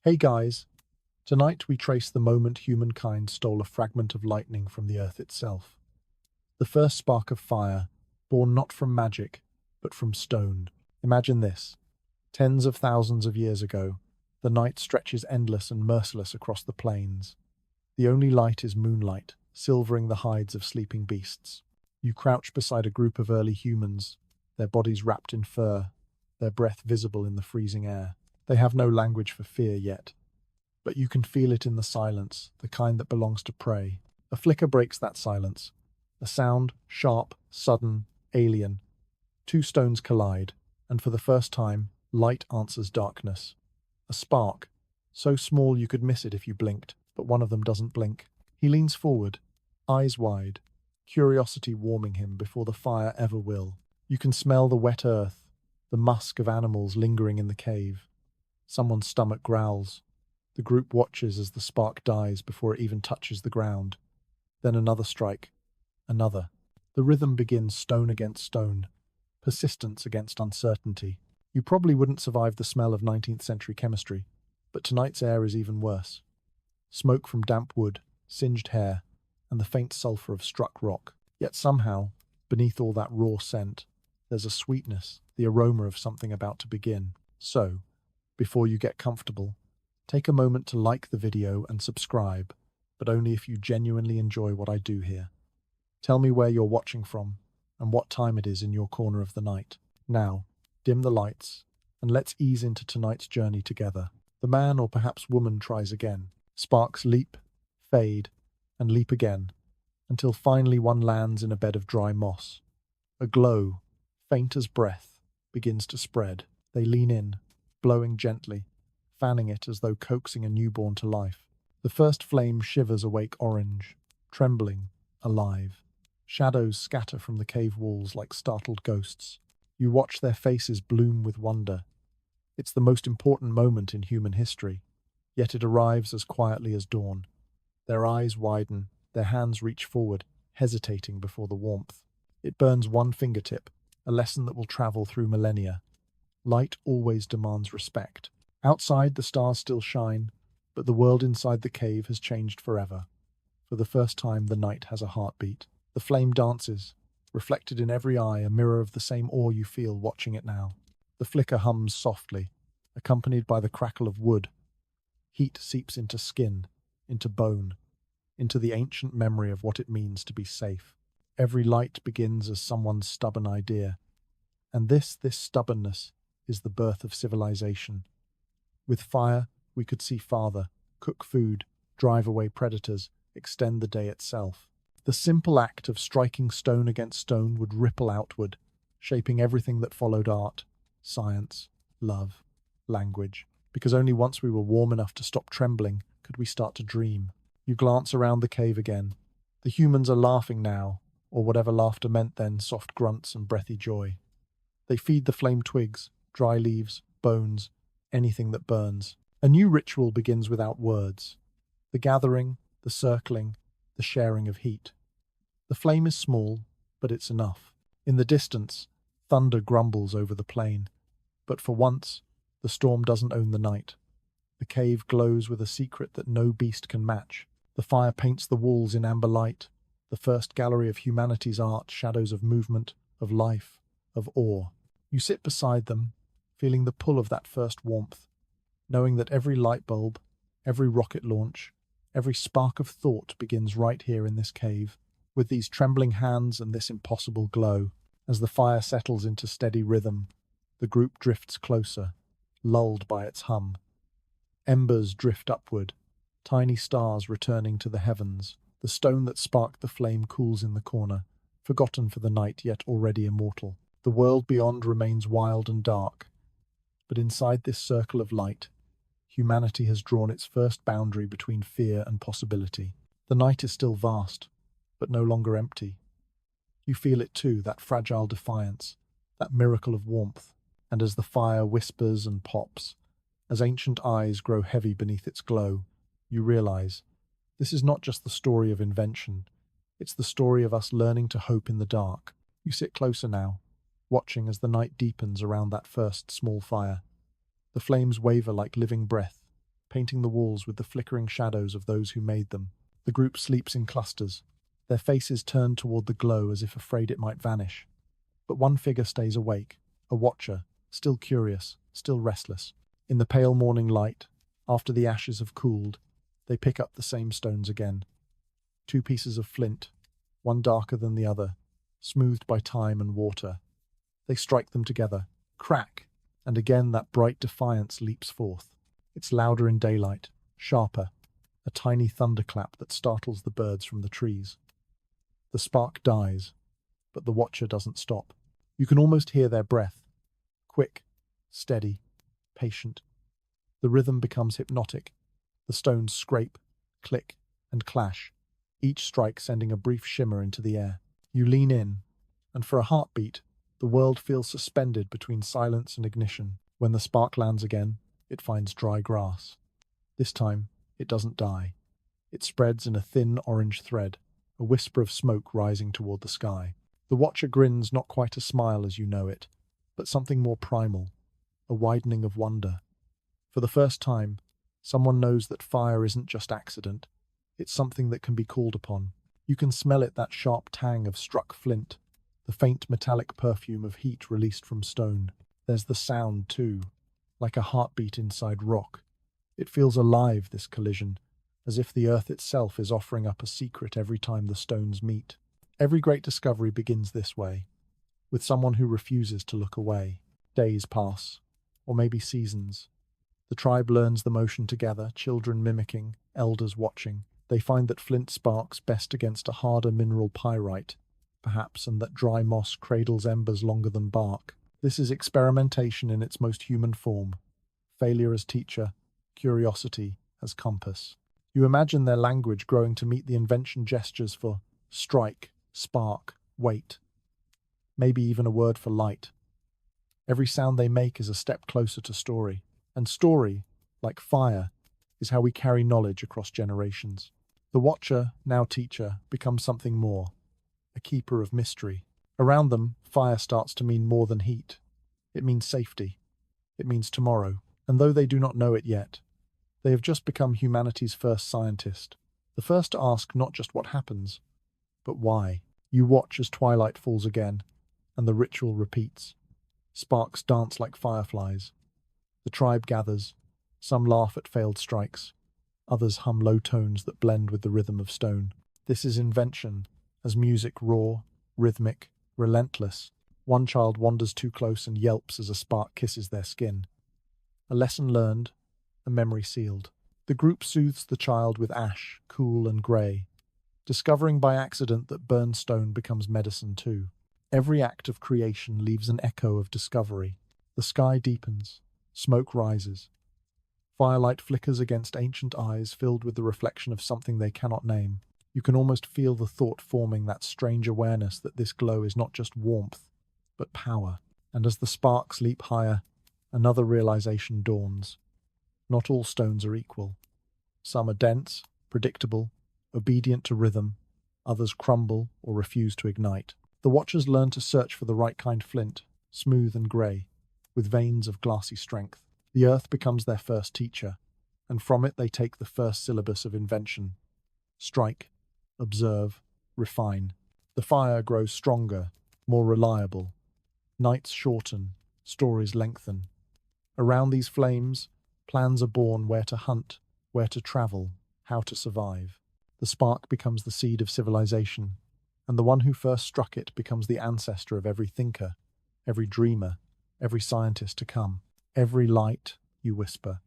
Hey guys, tonight we trace the moment humankind stole a fragment of lightning from the earth itself. The first spark of fire, born not from magic, but from stone. Imagine this. Tens of thousands of years ago, the night stretches endless and merciless across the plains. The only light is moonlight, silvering the hides of sleeping beasts. You crouch beside a group of early humans, their bodies wrapped in fur, their breath visible in the freezing air. They have no language for fear yet, but you can feel it in the silence, the kind that belongs to prey. A flicker breaks that silence. A sound, sharp, sudden, alien. Two stones collide, and for the first time, light answers darkness. A spark, so small you could miss it if you blinked, but one of them doesn't blink. He leans forward, eyes wide, curiosity warming him before the fire ever will. You can smell the wet earth, the musk of animals lingering in the cave. Someone's stomach growls. The group watches as the spark dies before it even touches the ground. Then another strike. Another. The rhythm begins stone against stone, persistence against uncertainty. You probably wouldn't survive the smell of 19th century chemistry, but tonight's air is even worse. Smoke from damp wood, singed hair, and the faint sulfur of struck rock. Yet somehow, beneath all that raw scent, there's a sweetness, the aroma of something about to begin. So, before you get comfortable, take a moment to like the video and subscribe, but only if you genuinely enjoy what I do here. Tell me where you're watching from and what time it is in your corner of the night. Now, dim the lights and let's ease into tonight's journey together. The man or perhaps woman tries again. Sparks leap, fade, and leap again, until finally one lands in a bed of dry moss. A glow, faint as breath, begins to spread. They lean in, blowing gently, fanning it as though coaxing a newborn to life. The first flame shivers awake orange, trembling, alive. Shadows scatter from the cave walls like startled ghosts. You watch their faces bloom with wonder. It's the most important moment in human history, yet it arrives as quietly as dawn. Their eyes widen, their hands reach forward, hesitating before the warmth. It burns one fingertip, a lesson that will travel through millennia. Light always demands respect. Outside, the stars still shine, but the world inside the cave has changed forever. For the first time, the night has a heartbeat. The flame dances, reflected in every eye, a mirror of the same awe you feel watching it now. The flicker hums softly, accompanied by the crackle of wood. Heat seeps into skin, into bone, into the ancient memory of what it means to be safe. Every light begins as someone's stubborn idea, and this stubbornness is the birth of civilization. With fire, we could see farther, cook food, drive away predators, extend the day itself. The simple act of striking stone against stone would ripple outward, shaping everything that followed: art, science, love, language. Because only once we were warm enough to stop trembling could we start to dream. You glance around the cave again. The humans are laughing now, or whatever laughter meant then, soft grunts and breathy joy. They feed the flame twigs, dry leaves, bones, anything that burns. A new ritual begins without words. The gathering, the circling, the sharing of heat. The flame is small, but it's enough. In the distance, thunder grumbles over the plain. But for once, the storm doesn't own the night. The cave glows with a secret that no beast can match. The fire paints the walls in amber light, the first gallery of humanity's art, shadows of movement, of life, of awe. You sit beside them, feeling the pull of that first warmth, knowing that every light bulb, every rocket launch, every spark of thought begins right here in this cave, with these trembling hands and this impossible glow. As the fire settles into steady rhythm, the group drifts closer, lulled by its hum. Embers drift upward, tiny stars returning to the heavens. The stone that sparked the flame cools in the corner, forgotten for the night yet already immortal. The world beyond remains wild and dark, but inside this circle of light, humanity has drawn its first boundary between fear and possibility. The night is still vast, but no longer empty. You feel it too, that fragile defiance, that miracle of warmth. And as the fire whispers and pops, as ancient eyes grow heavy beneath its glow, you realize this is not just the story of invention, it's the story of us learning to hope in the dark. You sit closer now, watching as the night deepens around that first small fire. The flames waver like living breath, painting the walls with the flickering shadows of those who made them. The group sleeps in clusters, their faces turned toward the glow as if afraid it might vanish. But one figure stays awake, a watcher, still curious, still restless. In the pale morning light, after the ashes have cooled, they pick up the same stones again. Two pieces of flint, one darker than the other, smoothed by time and water. They strike them together, crack, and again that bright defiance leaps forth. It's louder in daylight, sharper, a tiny thunderclap that startles the birds from the trees. The spark dies, but the watcher doesn't stop. You can almost hear their breath, quick, steady, patient. The rhythm becomes hypnotic. The stones scrape, click, and clash, each strike sending a brief shimmer into the air. You lean in, and for a heartbeat, the world feels suspended between silence and ignition. When the spark lands again, it finds dry grass. This time, it doesn't die. It spreads in a thin orange thread, a whisper of smoke rising toward the sky. The watcher grins, not quite a smile as you know it, but something more primal, a widening of wonder. For the first time, someone knows that fire isn't just accident. It's something that can be called upon. You can smell it, that sharp tang of struck flint, the faint metallic perfume of heat released from stone. There's the sound, too, like a heartbeat inside rock. It feels alive, this collision, as if the earth itself is offering up a secret every time the stones meet. Every great discovery begins this way, with someone who refuses to look away. Days pass, or maybe seasons. The tribe learns the motion together, children mimicking, elders watching. They find that flint sparks best against a harder mineral pyrite, perhaps, and that dry moss cradles embers longer than bark. This is experimentation in its most human form. Failure as teacher, curiosity as compass. You imagine their language growing to meet the invention gestures for strike, spark, wait. Maybe even a word for light. Every sound they make is a step closer to story. And story, like fire, is how we carry knowledge across generations. The watcher, now teacher, becomes something more, a keeper of mystery. Around them, fire starts to mean more than heat. It means safety. It means tomorrow. And though they do not know it yet, they have just become humanity's first scientist. The first to ask not just what happens, but why. You watch as twilight falls again, and the ritual repeats. Sparks dance like fireflies. The tribe gathers. Some laugh at failed strikes. Others hum low tones that blend with the rhythm of stone. This is invention, as music raw, rhythmic, relentless. One child wanders too close and yelps as a spark kisses their skin. A lesson learned, a memory sealed. The group soothes the child with ash, cool and grey, discovering by accident that burned stone becomes medicine too. Every act of creation leaves an echo of discovery. The sky deepens, smoke rises. Firelight flickers against ancient eyes filled with the reflection of something they cannot name. You can almost feel the thought forming, that strange awareness that this glow is not just warmth, but power. And as the sparks leap higher, another realization dawns. Not all stones are equal. Some are dense, predictable, obedient to rhythm. Others crumble or refuse to ignite. The watchers learn to search for the right kind flint, smooth and grey, with veins of glassy strength. The earth becomes their first teacher, and from it they take the first syllabus of invention. Strike, observe, refine. The fire grows stronger, more reliable. Nights shorten, stories lengthen. Around these flames, plans are born: where to hunt, where to travel, how to survive. The spark becomes the seed of civilization, and the one who first struck it becomes the ancestor of every thinker, every dreamer, every scientist to come. Every light, you whisper,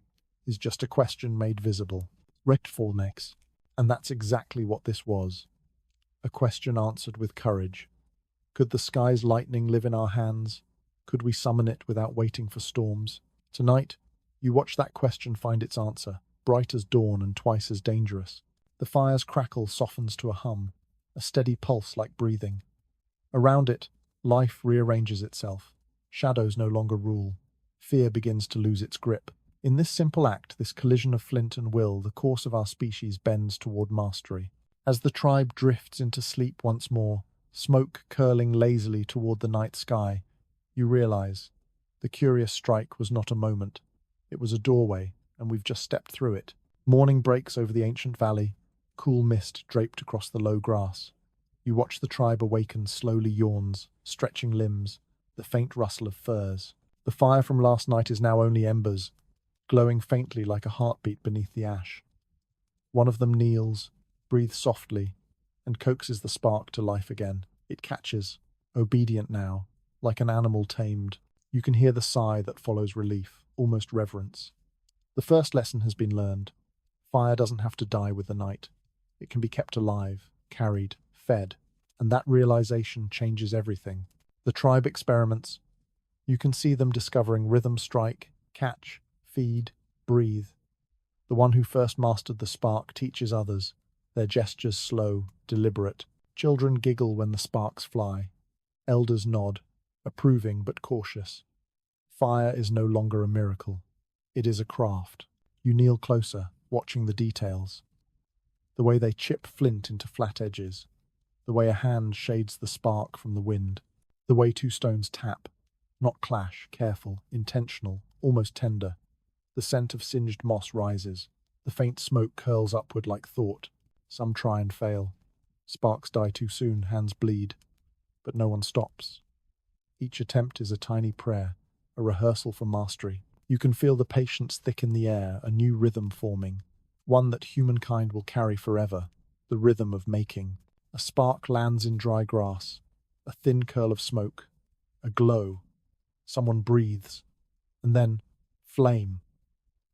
is just a question made visible. Rectfulness. And that's exactly what this was. A question answered with courage. Could the sky's lightning live in our hands? Could we summon it without waiting for storms? Tonight, you watch that question find its answer, bright as dawn and twice as dangerous. The fire's crackle softens to a hum, a steady pulse like breathing. Around it, life rearranges itself. Shadows no longer rule. Fear begins to lose its grip. In this simple act, this collision of flint and will, the course of our species bends toward mastery. As the tribe drifts into sleep once more, smoke curling lazily toward the night sky, you realize the curious strike was not a moment. It was a doorway, and we've just stepped through it. Morning breaks over the ancient valley, cool mist draped across the low grass. You watch the tribe awaken, slowly yawns, stretching limbs, the faint rustle of furs. The fire from last night is now only embers, glowing faintly like a heartbeat beneath the ash. One of them kneels, breathes softly, and coaxes the spark to life again. It catches, obedient now, like an animal tamed. You can hear the sigh that follows relief, almost reverence. The first lesson has been learned. Fire doesn't have to die with the night. It can be kept alive, carried, fed, and that realization changes everything. The tribe experiments. You can see them discovering rhythm, strike, catch, feed, breathe. The one who first mastered the spark teaches others, their gestures slow, deliberate. Children giggle when the sparks fly. Elders nod, approving but cautious. Fire is no longer a miracle. It is a craft. You kneel closer, watching the details. The way they chip flint into flat edges. The way a hand shades the spark from the wind. The way two stones tap. Not clash, careful, intentional, almost tender. The scent of singed moss rises. The faint smoke curls upward like thought. Some try and fail. Sparks die too soon, hands bleed. But no one stops. Each attempt is a tiny prayer, a rehearsal for mastery. You can feel the patience thick in the air, a new rhythm forming. One that humankind will carry forever. The rhythm of making. A spark lands in dry grass. A thin curl of smoke. A glow. Someone breathes. And then, flame.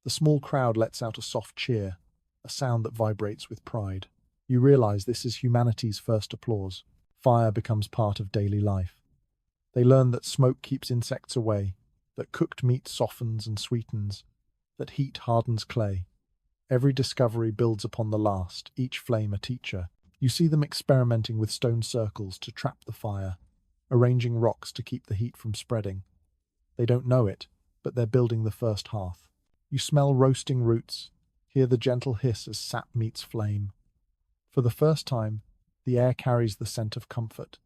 The small crowd lets out a soft cheer, a sound that vibrates with pride. You realize this is humanity's first applause. Fire becomes part of daily life. They learn that smoke keeps insects away, that cooked meat softens and sweetens, that heat hardens clay. Every discovery builds upon the last, each flame a teacher. You see them experimenting with stone circles to trap the fire, arranging rocks to keep the heat from spreading. They don't know it, but they're building the first hearth. You smell roasting roots, hear the gentle hiss as sap meets flame. For the first time, the air carries the scent of comfort.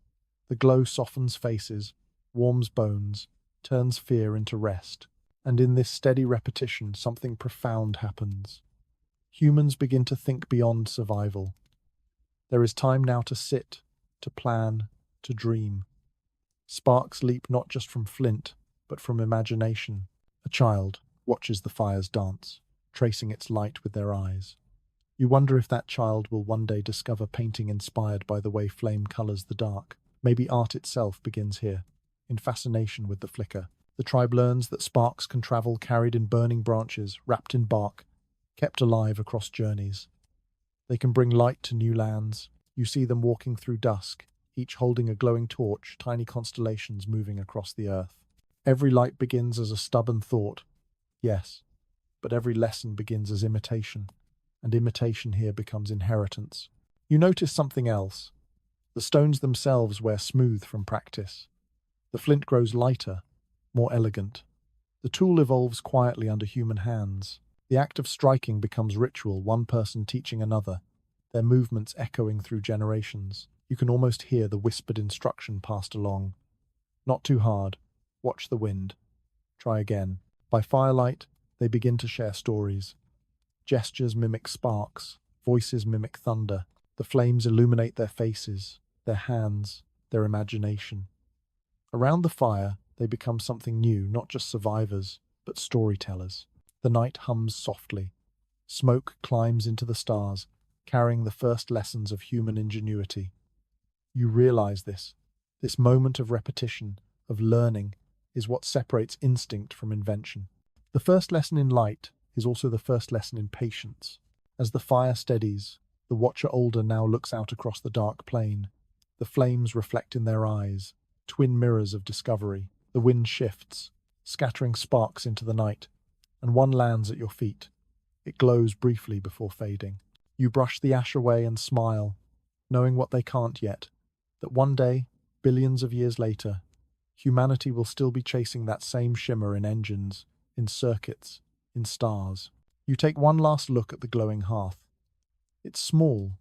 The glow softens faces, warms bones, turns fear into rest. And in this steady repetition, something profound happens. Humans begin to think beyond survival. There is time now to sit, to plan, to dream. Sparks leap not just from flint, but from imagination. A child watches the fires dance, tracing its light with their eyes. You wonder if that child will one day discover painting inspired by the way flame colors the dark. Maybe art itself begins here, in fascination with the flicker. The tribe learns that sparks can travel carried in burning branches, wrapped in bark, kept alive across journeys. They can bring light to new lands. You see them walking through dusk, each holding a glowing torch, tiny constellations moving across the earth. Every light begins as a stubborn thought, yes, but every lesson begins as imitation, and imitation here becomes inheritance. You notice something else. The stones themselves wear smooth from practice. The flint grows lighter, more elegant. The tool evolves quietly under human hands. The act of striking becomes ritual, one person teaching another, their movements echoing through generations. You can almost hear the whispered instruction passed along. Not too hard. Watch the wind. Try again. By firelight, they begin to share stories. Gestures mimic sparks. Voices mimic thunder. The flames illuminate their faces, their hands, their imagination. Around the fire, they become something new, not just survivors, but storytellers. The night hums softly. Smoke climbs into the stars, carrying the first lessons of human ingenuity. You realize this moment of repetition, of learning, is what separates instinct from invention. The first lesson in light is also the first lesson in patience. As the fire steadies, the watcher older now looks out across the dark plain. The flames reflect in their eyes, twin mirrors of discovery. The wind shifts, scattering sparks into the night, and one lands at your feet. It glows briefly before fading. You brush the ash away and smile, knowing what they can't yet, that one day, billions of years later, humanity will still be chasing that same shimmer in engines, in circuits, in stars. You take one last look at the glowing hearth. It's small,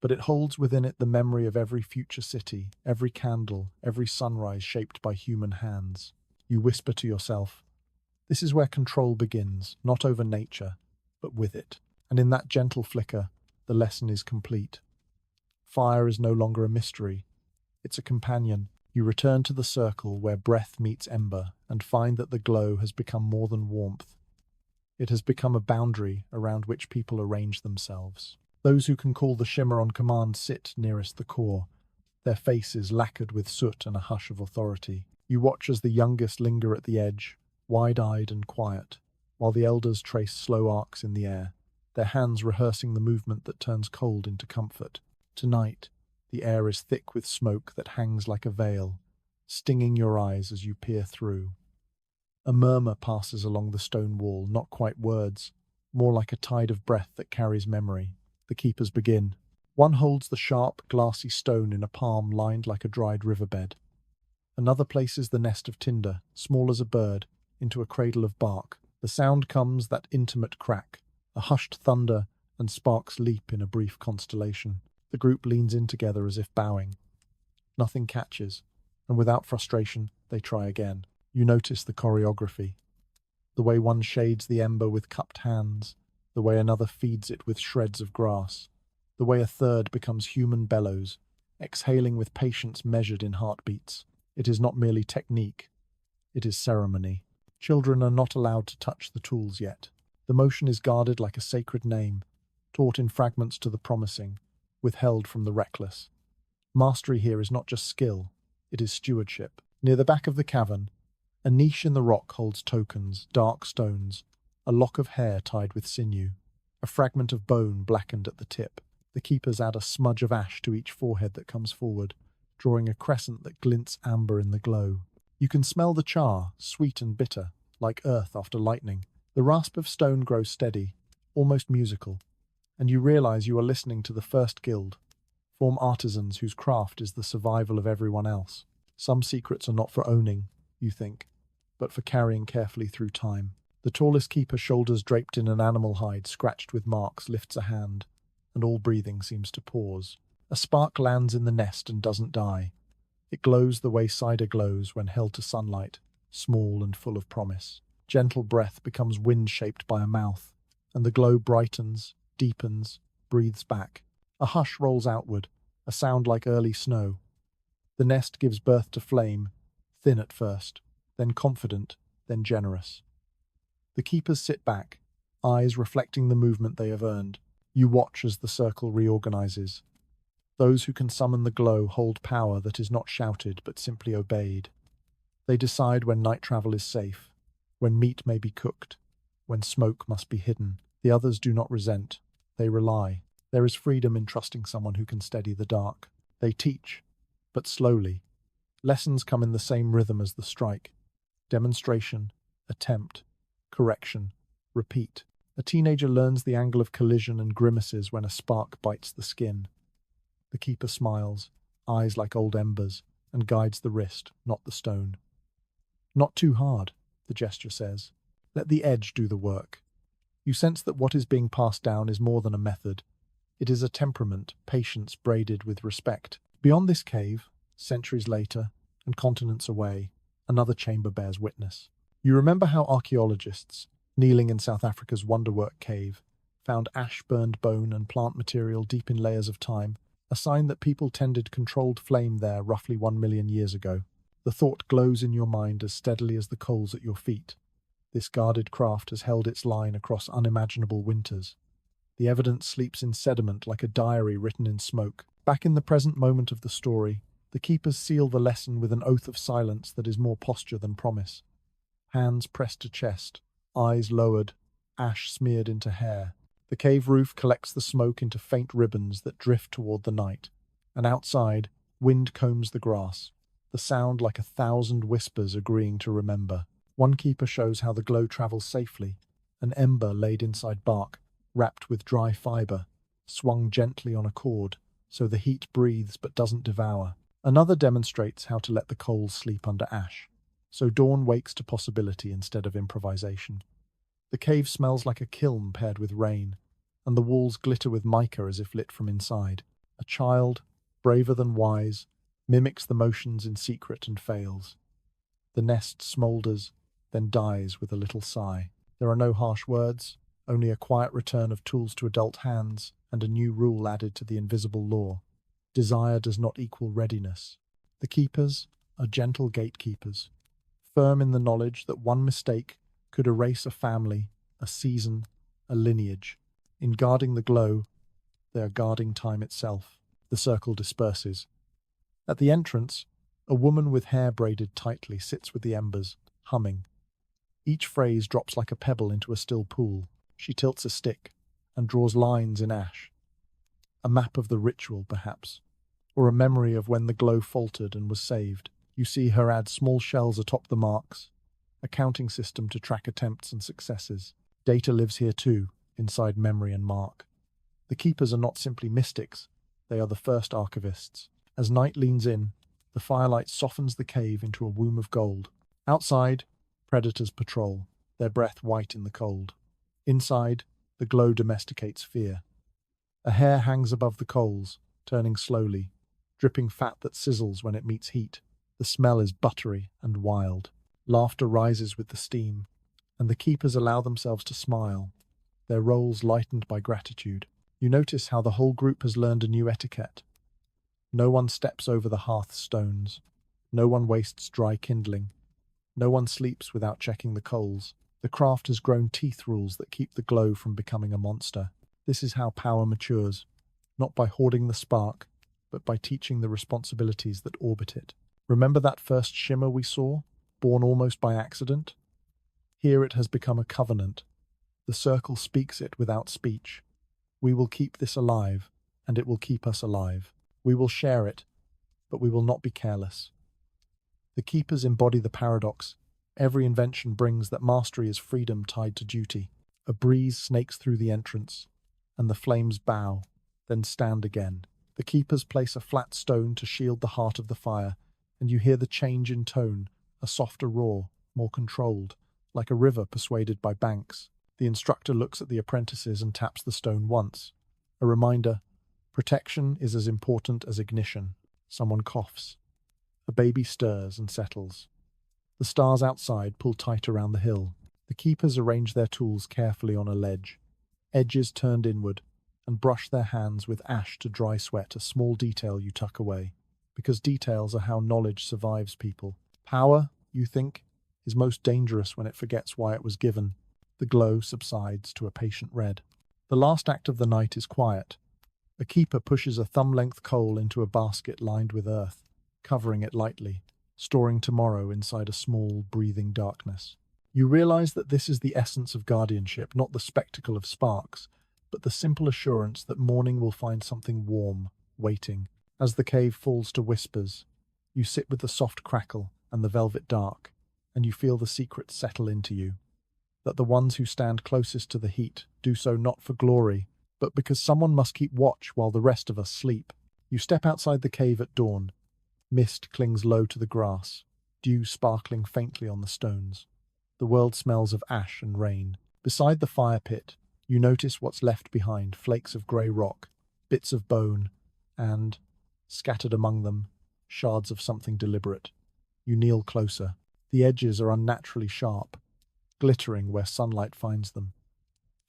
but it holds within it the memory of every future city, every candle, every sunrise shaped by human hands. You whisper to yourself, This is where control begins, not over nature, but with it. And in that gentle flicker, the lesson is complete. Fire is no longer a mystery. It's a companion. You return to the circle where breath meets ember and find that the glow has become more than warmth. It has become a boundary around which people arrange themselves. Those who can call the shimmer on command sit nearest the core, their faces lacquered with soot and a hush of authority. You watch as the youngest linger at the edge, wide-eyed and quiet, while the elders trace slow arcs in the air, their hands rehearsing the movement that turns cold into comfort. Tonight, the air is thick with smoke that hangs like a veil, stinging your eyes as you peer through. A murmur passes along the stone wall, not quite words, more like a tide of breath that carries memory. The keepers begin. One holds the sharp, glassy stone in a palm lined like a dried riverbed. Another places the nest of tinder, small as a bird, into a cradle of bark. The sound comes, that intimate crack, a hushed thunder, and sparks leap in a brief constellation. The group leans in together as if bowing. Nothing catches, and without frustration, they try again. You notice the choreography. The way one shades the ember with cupped hands, the way another feeds it with shreds of grass, the way a third becomes human bellows, exhaling with patience measured in heartbeats. It is not merely technique, it is ceremony. Children are not allowed to touch the tools yet. The motion is guarded like a sacred name, taught in fragments to the promising, withheld from the reckless. Mastery here is not just skill, it is stewardship. Near the back of the cavern, a niche in the rock holds tokens, dark stones, a lock of hair tied with sinew, a fragment of bone blackened at the tip. The keepers add a smudge of ash to each forehead that comes forward, drawing a crescent that glints amber in the glow. You can smell the char, sweet and bitter, like earth after lightning. The rasp of stone grows steady, almost musical, and you realize you are listening to the first guild, form artisans whose craft is the survival of everyone else. Some secrets are not for owning, you think, but for carrying carefully through time. The tallest keeper, shoulders draped in an animal hide scratched with marks, lifts a hand, and all breathing seems to pause. A spark lands in the nest and doesn't die. It glows the way cider glows when held to sunlight, small and full of promise. Gentle breath becomes wind shaped by a mouth, and the glow brightens, deepens, breathes back. A hush rolls outward, a sound like early snow. The nest gives birth to flame, thin at first, then confident, then generous. The keepers sit back, eyes reflecting the movement they have earned. You watch as the circle reorganizes. Those who can summon the glow hold power that is not shouted but simply obeyed. They decide when night travel is safe, when meat may be cooked, when smoke must be hidden. The others do not resent. They rely. There is freedom in trusting someone who can steady the dark. They teach, but slowly. Lessons come in the same rhythm as the strike. Demonstration, attempt, correction, repeat. A teenager learns the angle of collision and grimaces when a spark bites the skin. The keeper smiles, eyes like old embers, and guides the wrist, not the stone. Not too hard, the gesture says. Let the edge do the work. You sense that what is being passed down is more than a method. It is a temperament, patience braided with respect. Beyond this cave, centuries later, and continents away, another chamber bears witness. You remember how archaeologists, kneeling in South Africa's Wonderwork cave, found ash-burned bone and plant material deep in layers of time, a sign that people tended controlled flame there roughly 1 million years ago. The thought glows in your mind as steadily as the coals at your feet. This guarded craft has held its line across unimaginable winters. The evidence sleeps in sediment like a diary written in smoke. Back in the present moment of the story, the keepers seal the lesson with an oath of silence that is more posture than promise. Hands pressed to chest, eyes lowered, ash smeared into hair. The cave roof collects the smoke into faint ribbons that drift toward the night, and outside, wind combs the grass, the sound like 1,000 whispers agreeing to remember. One keeper shows how the glow travels safely, an ember laid inside bark, wrapped with dry fiber, swung gently on a cord, so the heat breathes but doesn't devour. Another demonstrates how to let the coals sleep under ash, so dawn wakes to possibility instead of improvisation. The cave smells like a kiln paired with rain, and the walls glitter with mica as if lit from inside. A child, braver than wise, mimics the motions in secret and fails. The nest smolders, then dies with a little sigh. There are no harsh words, only a quiet return of tools to adult hands and a new rule added to the invisible law. Desire does not equal readiness. The keepers are gentle gatekeepers, firm in the knowledge that one mistake could erase a family, a season, a lineage. In guarding the glow, they are guarding time itself. The circle disperses. At the entrance, a woman with hair braided tightly sits with the embers, humming. Each phrase drops like a pebble into a still pool. She tilts a stick and draws lines in ash. A map of the ritual, perhaps, or a memory of when the glow faltered and was saved. You see her add small shells atop the marks, a counting system to track attempts and successes. Data lives here too, inside memory and mark. The keepers are not simply mystics, they are the first archivists. As night leans in, the firelight softens the cave into a womb of gold. Outside, predators patrol, their breath white in the cold. Inside, the glow domesticates fear. A hair hangs above the coals, turning slowly, dripping fat that sizzles when it meets heat. The smell is buttery and wild. Laughter rises with the steam, and the keepers allow themselves to smile, their roles lightened by gratitude. You notice how the whole group has learned a new etiquette. No one steps over the hearth stones. No one wastes dry kindling. No one sleeps without checking the coals. The craft has grown teeth rules that keep the glow from becoming a monster. This is how power matures, not by hoarding the spark, but by teaching the responsibilities that orbit it. Remember that first shimmer we saw, born almost by accident? Here it has become a covenant. The circle speaks it without speech. We will keep this alive, and it will keep us alive. We will share it, but we will not be careless. The keepers embody the paradox. Every invention brings that mastery is freedom tied to duty. A breeze snakes through the entrance, and the flames bow, then stand again. The keepers place a flat stone to shield the heart of the fire, and you hear the change in tone, a softer roar, more controlled, like a river persuaded by banks. The instructor looks at the apprentices and taps the stone once. A reminder, protection is as important as ignition. Someone coughs. A baby stirs and settles. The stars outside pull tight around the hill. The keepers arrange their tools carefully on a ledge, edges turned inward, and brush their hands with ash to dry sweat, a small detail you tuck away. Because details are how knowledge survives people. Power, you think, is most dangerous when it forgets why it was given. The glow subsides to a patient red. The last act of the night is quiet. A keeper pushes a thumb-length coal into a basket lined with earth, covering it lightly, storing tomorrow inside a small, breathing darkness. You realize that this is the essence of guardianship, not the spectacle of sparks, but the simple assurance that morning will find something warm, waiting. As the cave falls to whispers, you sit with the soft crackle and the velvet dark, and you feel the secret settle into you. That the ones who stand closest to the heat do so not for glory, but because someone must keep watch while the rest of us sleep. You step outside the cave at dawn. Mist clings low to the grass, dew sparkling faintly on the stones. The world smells of ash and rain. Beside the fire pit, you notice what's left behind, flakes of grey rock, bits of bone, and, scattered among them, shards of something deliberate. You kneel closer. The edges are unnaturally sharp, glittering where sunlight finds them.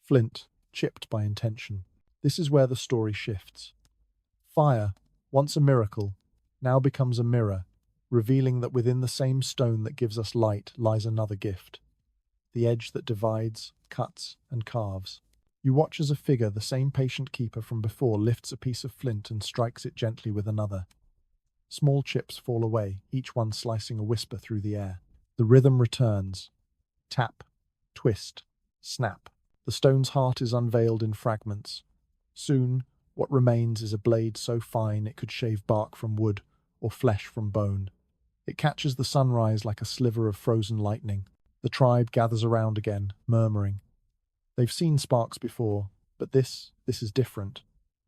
Flint, chipped by intention. This is where the story shifts. Fire, once a miracle, now becomes a mirror, revealing that within the same stone that gives us light lies another gift. The edge that divides, cuts, and carves. You watch as a figure, the same patient keeper from before, lifts a piece of flint and strikes it gently with another. Small chips fall away, each one slicing a whisper through the air. The rhythm returns. Tap, twist, snap. The stone's heart is unveiled in fragments. Soon, what remains is a blade so fine it could shave bark from wood or flesh from bone. It catches the sunrise like a sliver of frozen lightning. The tribe gathers around again, murmuring. They've seen sparks before, but this is different.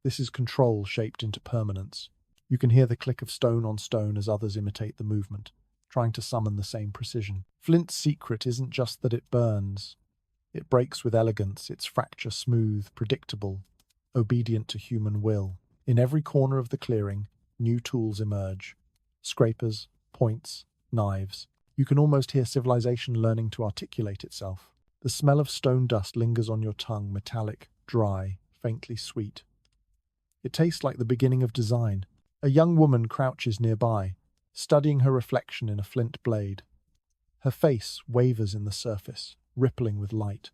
This is control shaped into permanence. You can hear the click of stone on stone as others imitate the movement, trying to summon the same precision. Flint's secret isn't just that it burns. It breaks with elegance, its fracture smooth, predictable, obedient to human will. In every corner of the clearing, new tools emerge. Scrapers, points, knives. You can almost hear civilization learning to articulate itself. The smell of stone dust lingers on your tongue, metallic, dry, faintly sweet. It tastes like the beginning of design. A young woman crouches nearby, studying her reflection in a flint blade. Her face wavers in the surface, rippling with light.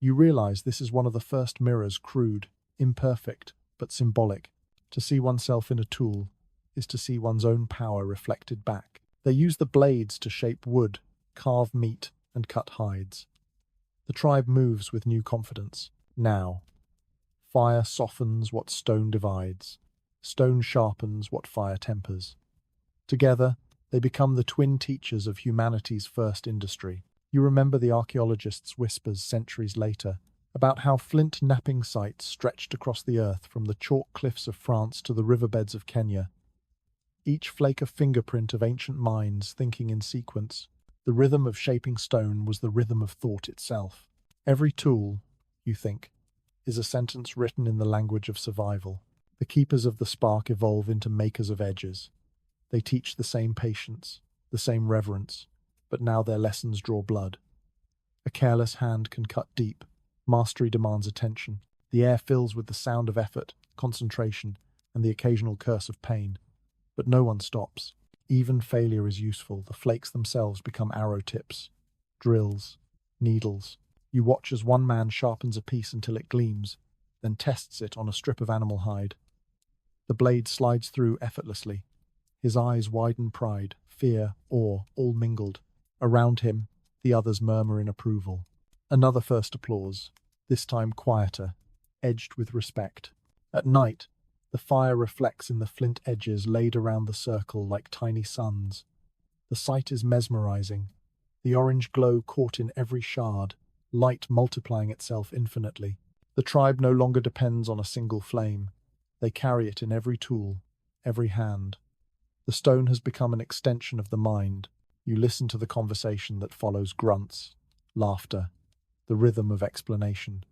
You realize this is one of the first mirrors, crude, imperfect, but symbolic. To see oneself in a tool is to see one's own power reflected back. They use the blades to shape wood, carve meat, and cut hides. The tribe moves with new confidence. Now, fire softens what stone divides. Stone sharpens what fire tempers. Together, they become the twin teachers of humanity's first industry. You remember the archaeologists' whispers centuries later about how flint knapping sites stretched across the earth from the chalk cliffs of France to the riverbeds of Kenya. Each flake a fingerprint of ancient minds thinking in sequence. The rhythm of shaping stone was the rhythm of thought itself. Every tool, you think, is a sentence written in the language of survival. The keepers of the spark evolve into makers of edges. They teach the same patience, the same reverence, but now their lessons draw blood. A careless hand can cut deep. Mastery demands attention. The air fills with the sound of effort, concentration, and the occasional curse of pain. But no one stops. Even failure is useful. The flakes themselves become arrow tips, drills, needles. You watch as one man sharpens a piece until it gleams, then tests it on a strip of animal hide. The blade slides through effortlessly. His eyes widen pride, fear, awe, all mingled. Around him, the others murmur in approval. Another first applause, this time quieter, edged with respect. At night, the fire reflects in the flint edges laid around the circle like tiny suns. The sight is mesmerizing, the orange glow caught in every shard, light multiplying itself infinitely. The tribe no longer depends on a single flame. They carry it in every tool, every hand. The stone has become an extension of the mind. You listen to the conversation that follows, grunts, laughter, the rhythm of explanation.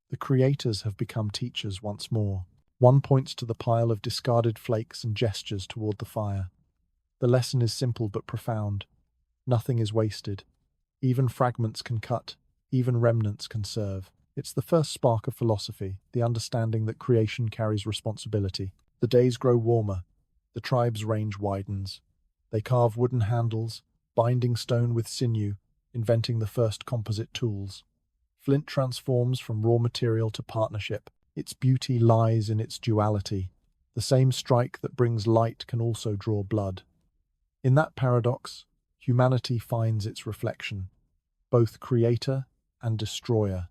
The creators have become teachers once more. One points to the pile of discarded flakes and gestures toward the fire. The lesson is simple but profound. Nothing is wasted. Even fragments can cut, even remnants can serve. It's the first spark of philosophy, the understanding that creation carries responsibility. The days grow warmer. The tribe's range widens. They carve wooden handles, binding stone with sinew, inventing the first composite tools. Flint transforms from raw material to partnership. Its beauty lies in its duality. The same strike that brings light can also draw blood. In that paradox, humanity finds its reflection, both creator and destroyer,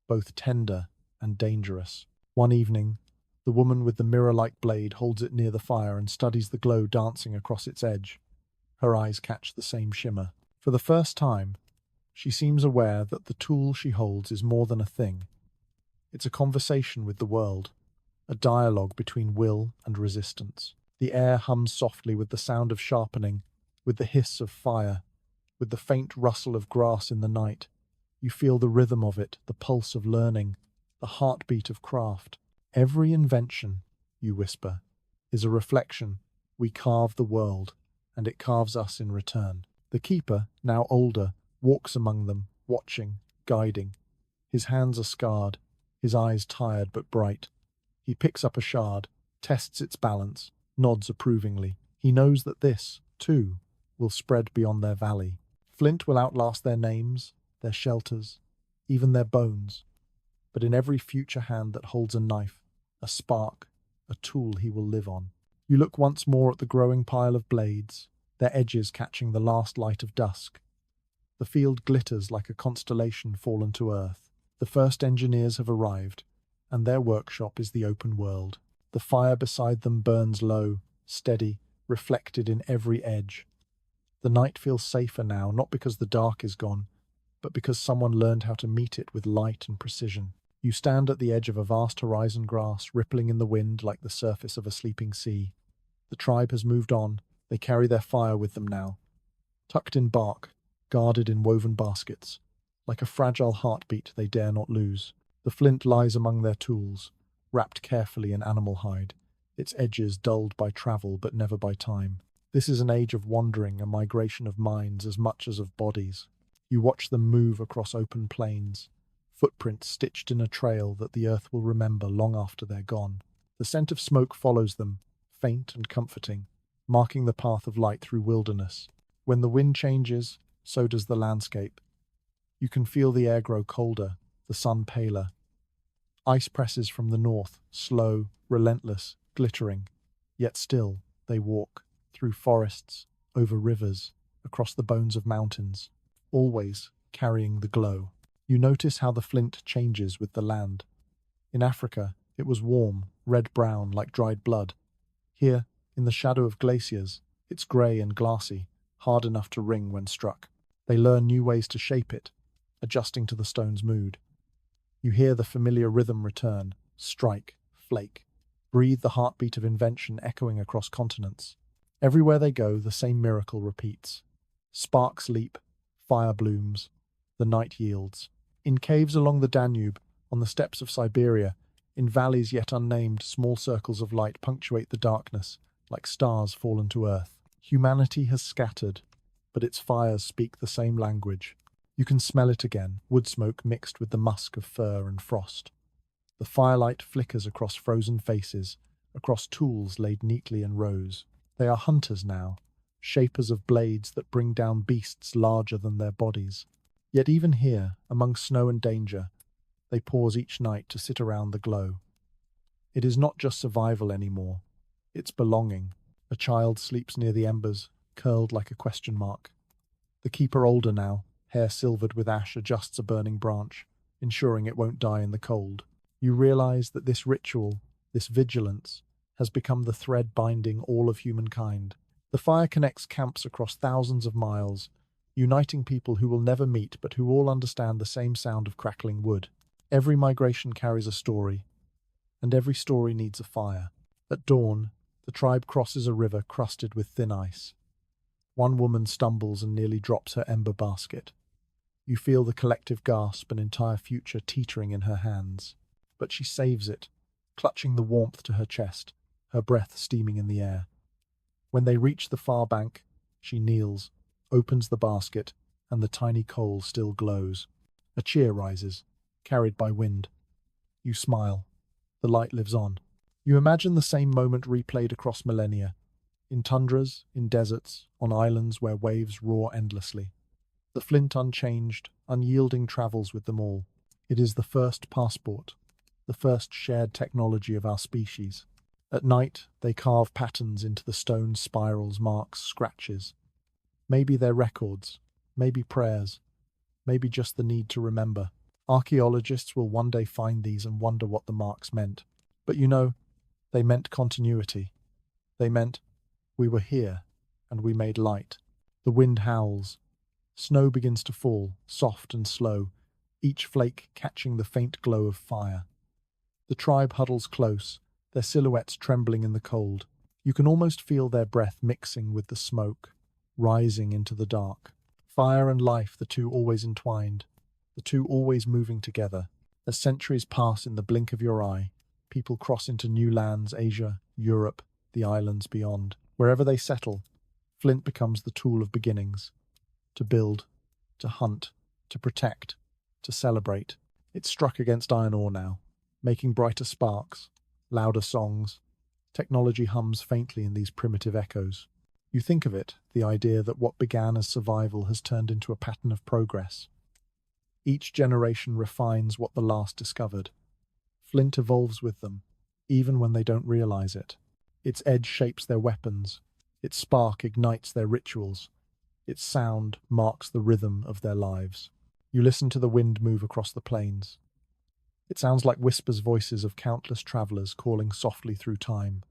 both tender and dangerous. One evening, the woman with the mirror-like blade holds it near the fire and studies the glow dancing across its edge. Her eyes catch the same shimmer. For the first time, she seems aware that the tool she holds is more than a thing. It's a conversation with the world, a dialogue between will and resistance. The air hums softly with the sound of sharpening, with the hiss of fire, with the faint rustle of grass in the night. You feel the rhythm of it, the pulse of learning, the heartbeat of craft. Every invention, you whisper, is a reflection. We carve the world, and it carves us in return. The keeper, now older, walks among them, watching, guiding. His hands are scarred, his eyes tired but bright. He picks up a shard, tests its balance, nods approvingly. He knows that this, too, will spread beyond their valley. Flint will outlast their names, their shelters, even their bones. But in every future hand that holds a knife, a spark, a tool he will live on. You look once more at the growing pile of blades, their edges catching the last light of dusk. The field glitters like a constellation fallen to earth. The first engineers have arrived, and their workshop is the open world. The fire beside them burns low, steady, reflected in every edge. The night feels safer now, not because the dark is gone, but because someone learned how to meet it with light and precision. You stand at the edge of a vast horizon grass, rippling in the wind like the surface of a sleeping sea. The tribe has moved on. They carry their fire with them now, tucked in bark, guarded in woven baskets. Like a fragile heartbeat they dare not lose. The flint lies among their tools, wrapped carefully in animal hide, its edges dulled by travel but never by time. This is an age of wandering, a migration of minds as much as of bodies. You watch them move across open plains, footprints stitched in a trail that the earth will remember long after they're gone. The scent of smoke follows them, faint and comforting, marking the path of light through wilderness. When the wind changes, so does the landscape. You can feel the air grow colder, the sun paler. Ice presses from the north, slow, relentless, glittering. Yet still, they walk, through forests, over rivers, across the bones of mountains, always carrying the glow. You notice how the flint changes with the land. In Africa, it was warm, red-brown like dried blood. Here, in the shadow of glaciers, it's grey and glassy, hard enough to ring when struck. They learn new ways to shape it, adjusting to the stone's mood. You hear the familiar rhythm return, strike, flake. Breathe the heartbeat of invention echoing across continents. Everywhere they go, the same miracle repeats. Sparks leap, fire blooms, the night yields. In caves along the Danube, on the steppes of Siberia, in valleys yet unnamed, small circles of light punctuate the darkness, like stars fallen to earth. Humanity has scattered, but its fires speak the same language. You can smell it again, wood smoke mixed with the musk of fir and frost. The firelight flickers across frozen faces, across tools laid neatly in rows. They are hunters now, shapers of blades that bring down beasts larger than their bodies. Yet even here, among snow and danger, they pause each night to sit around the glow. It is not just survival anymore, it's belonging. A child sleeps near the embers, curled like a question mark. The keeper, older now, hair silvered with ash, adjusts a burning branch, ensuring it won't die in the cold. You realize that this ritual, this vigilance, has become the thread binding all of humankind. The fire connects camps across thousands of miles, uniting people who will never meet but who all understand the same sound of crackling wood. Every migration carries a story, and every story needs a fire. At dawn, the tribe crosses a river crusted with thin ice. One woman stumbles and nearly drops her ember basket. You feel the collective gasp, an entire future teetering in her hands. But she saves it, clutching the warmth to her chest, her breath steaming in the air. When they reach the far bank, she kneels, opens the basket, and the tiny coal still glows. A cheer rises, carried by wind. You smile. The light lives on. You imagine the same moment replayed across millennia, in tundras, in deserts, on islands where waves roar endlessly. The flint unchanged, unyielding travels with them all. It is the first passport, the first shared technology of our species. At night, they carve patterns into the stone, spirals, marks, scratches. Maybe they're records, maybe prayers, maybe just the need to remember. Archaeologists will one day find these and wonder what the marks meant. But they meant continuity. They meant, we were here, and we made light. The wind howls. Snow begins to fall, soft and slow, each flake catching the faint glow of fire. The tribe huddles close, their silhouettes trembling in the cold. You can almost feel their breath mixing with the smoke, rising into the dark. Fire and life, the two always entwined, the two always moving together. As centuries pass in the blink of your eye, people cross into new lands, Asia, Europe, the islands beyond. Wherever they settle, flint becomes the tool of beginnings. To build, to hunt, to protect, to celebrate. It's struck against iron ore now, making brighter sparks, louder songs. Technology hums faintly in these primitive echoes. You think of it, the idea that what began as survival has turned into a pattern of progress. Each generation refines what the last discovered. Flint evolves with them, even when they don't realize it. Its edge shapes their weapons. Its spark ignites their rituals. Its sound marks the rhythm of their lives. You listen to the wind move across the plains. It sounds like whispers, voices of countless travelers calling softly through time.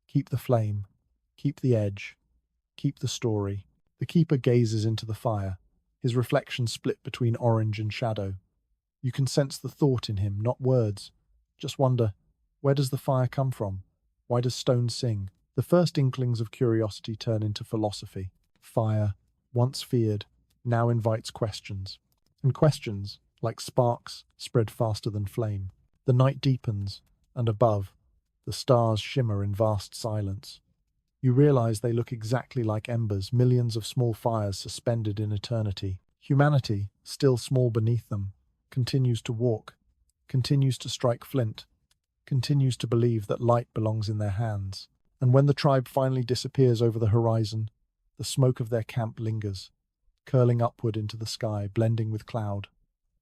Keep the flame, keep the edge, keep the story. The keeper gazes into the fire, his reflection split between orange and shadow. You can sense the thought in him, not words. Just wonder, where does the fire come from? Why does stone sing? The first inklings of curiosity turn into philosophy. Fire, once feared, now invites questions. And questions, like sparks, spread faster than flame. The night deepens, and above, the stars shimmer in vast silence. You realize they look exactly like embers, millions of small fires suspended in eternity. Humanity, still small beneath them, continues to walk, continues to strike flint, continues to believe that light belongs in their hands. And when the tribe finally disappears over the horizon, the smoke of their camp lingers, curling upward into the sky, blending with cloud,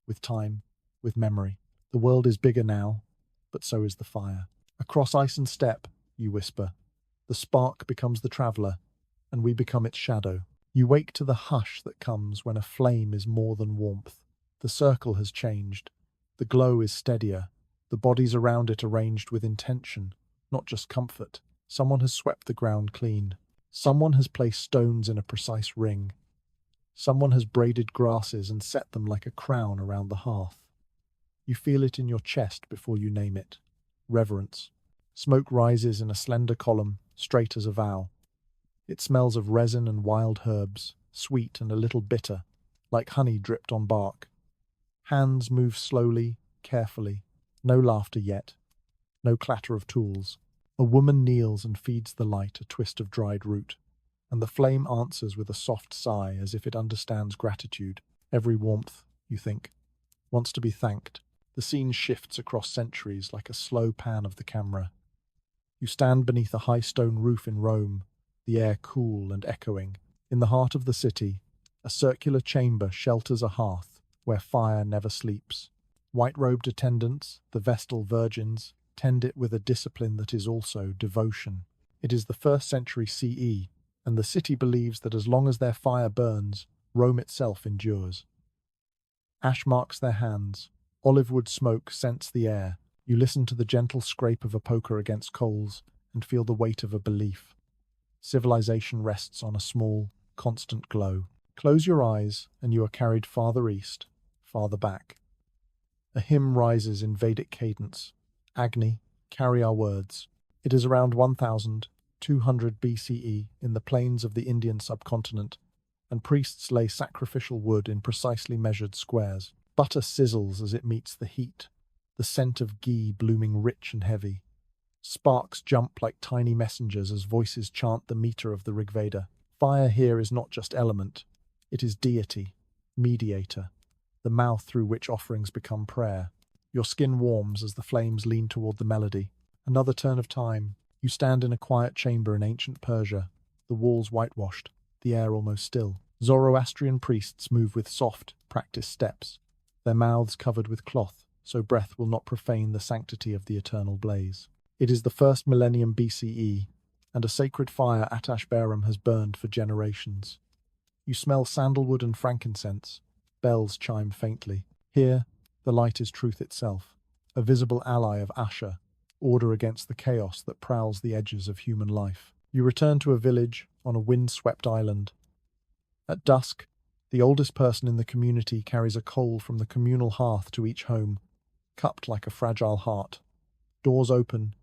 with time, with memory. The world is bigger now, but so is the fire. Across ice and steppe, you whisper. The spark becomes the traveller, and we become its shadow. You wake to the hush that comes when a flame is more than warmth. The circle has changed. The glow is steadier. The bodies around it arranged with intention, not just comfort. Someone has swept the ground clean. Someone has placed stones in a precise ring. Someone has braided grasses and set them like a crown around the hearth. You feel it in your chest before you name it. Reverence. Smoke rises in a slender column, straight as a vow. It smells of resin and wild herbs, sweet and a little bitter, like honey dripped on bark. Hands move slowly, carefully. No laughter yet. No clatter of tools. A woman kneels and feeds the light a twist of dried root, and the flame answers with a soft sigh as if it understands gratitude. Every warmth, you think, wants to be thanked. The scene shifts across centuries like a slow pan of the camera. You stand beneath a high stone roof in Rome, the air cool and echoing. In the heart of the city, a circular chamber shelters a hearth where fire never sleeps. White-robed attendants, the Vestal virgins, tend it with a discipline that is also devotion. It is the 1st century CE, and the city believes that as long as their fire burns, Rome itself endures. Ash marks their hands. Olive wood smoke scents the air. You listen to the gentle scrape of a poker against coals and feel the weight of a belief. Civilization rests on a small, constant glow. Close your eyes and you are carried farther east, farther back. A hymn rises in Vedic cadence. Agni, carry our words. It is around 1200 BCE in the plains of the Indian subcontinent, and priests lay sacrificial wood in precisely measured squares. Butter sizzles as it meets the heat, the scent of ghee blooming rich and heavy. Sparks jump like tiny messengers as voices chant the meter of the Rigveda. Fire here is not just element, it is deity, mediator, the mouth through which offerings become prayer. Your skin warms as the flames lean toward the melody. Another turn of time. You stand in a quiet chamber in ancient Persia, the walls whitewashed, the air almost still. Zoroastrian priests move with soft, practiced steps, their mouths covered with cloth, so breath will not profane the sanctity of the eternal blaze. It is the 1st millennium BCE, and a sacred fire at Ashbarum has burned for generations. You smell sandalwood and frankincense. Bells chime faintly. Here, the light is truth itself, a visible ally of Asher, order against the chaos that prowls the edges of human life. You return to a village on a wind-swept island. At dusk, the oldest person in the community carries a coal from the communal hearth to each home, cupped like a fragile heart. Doors open,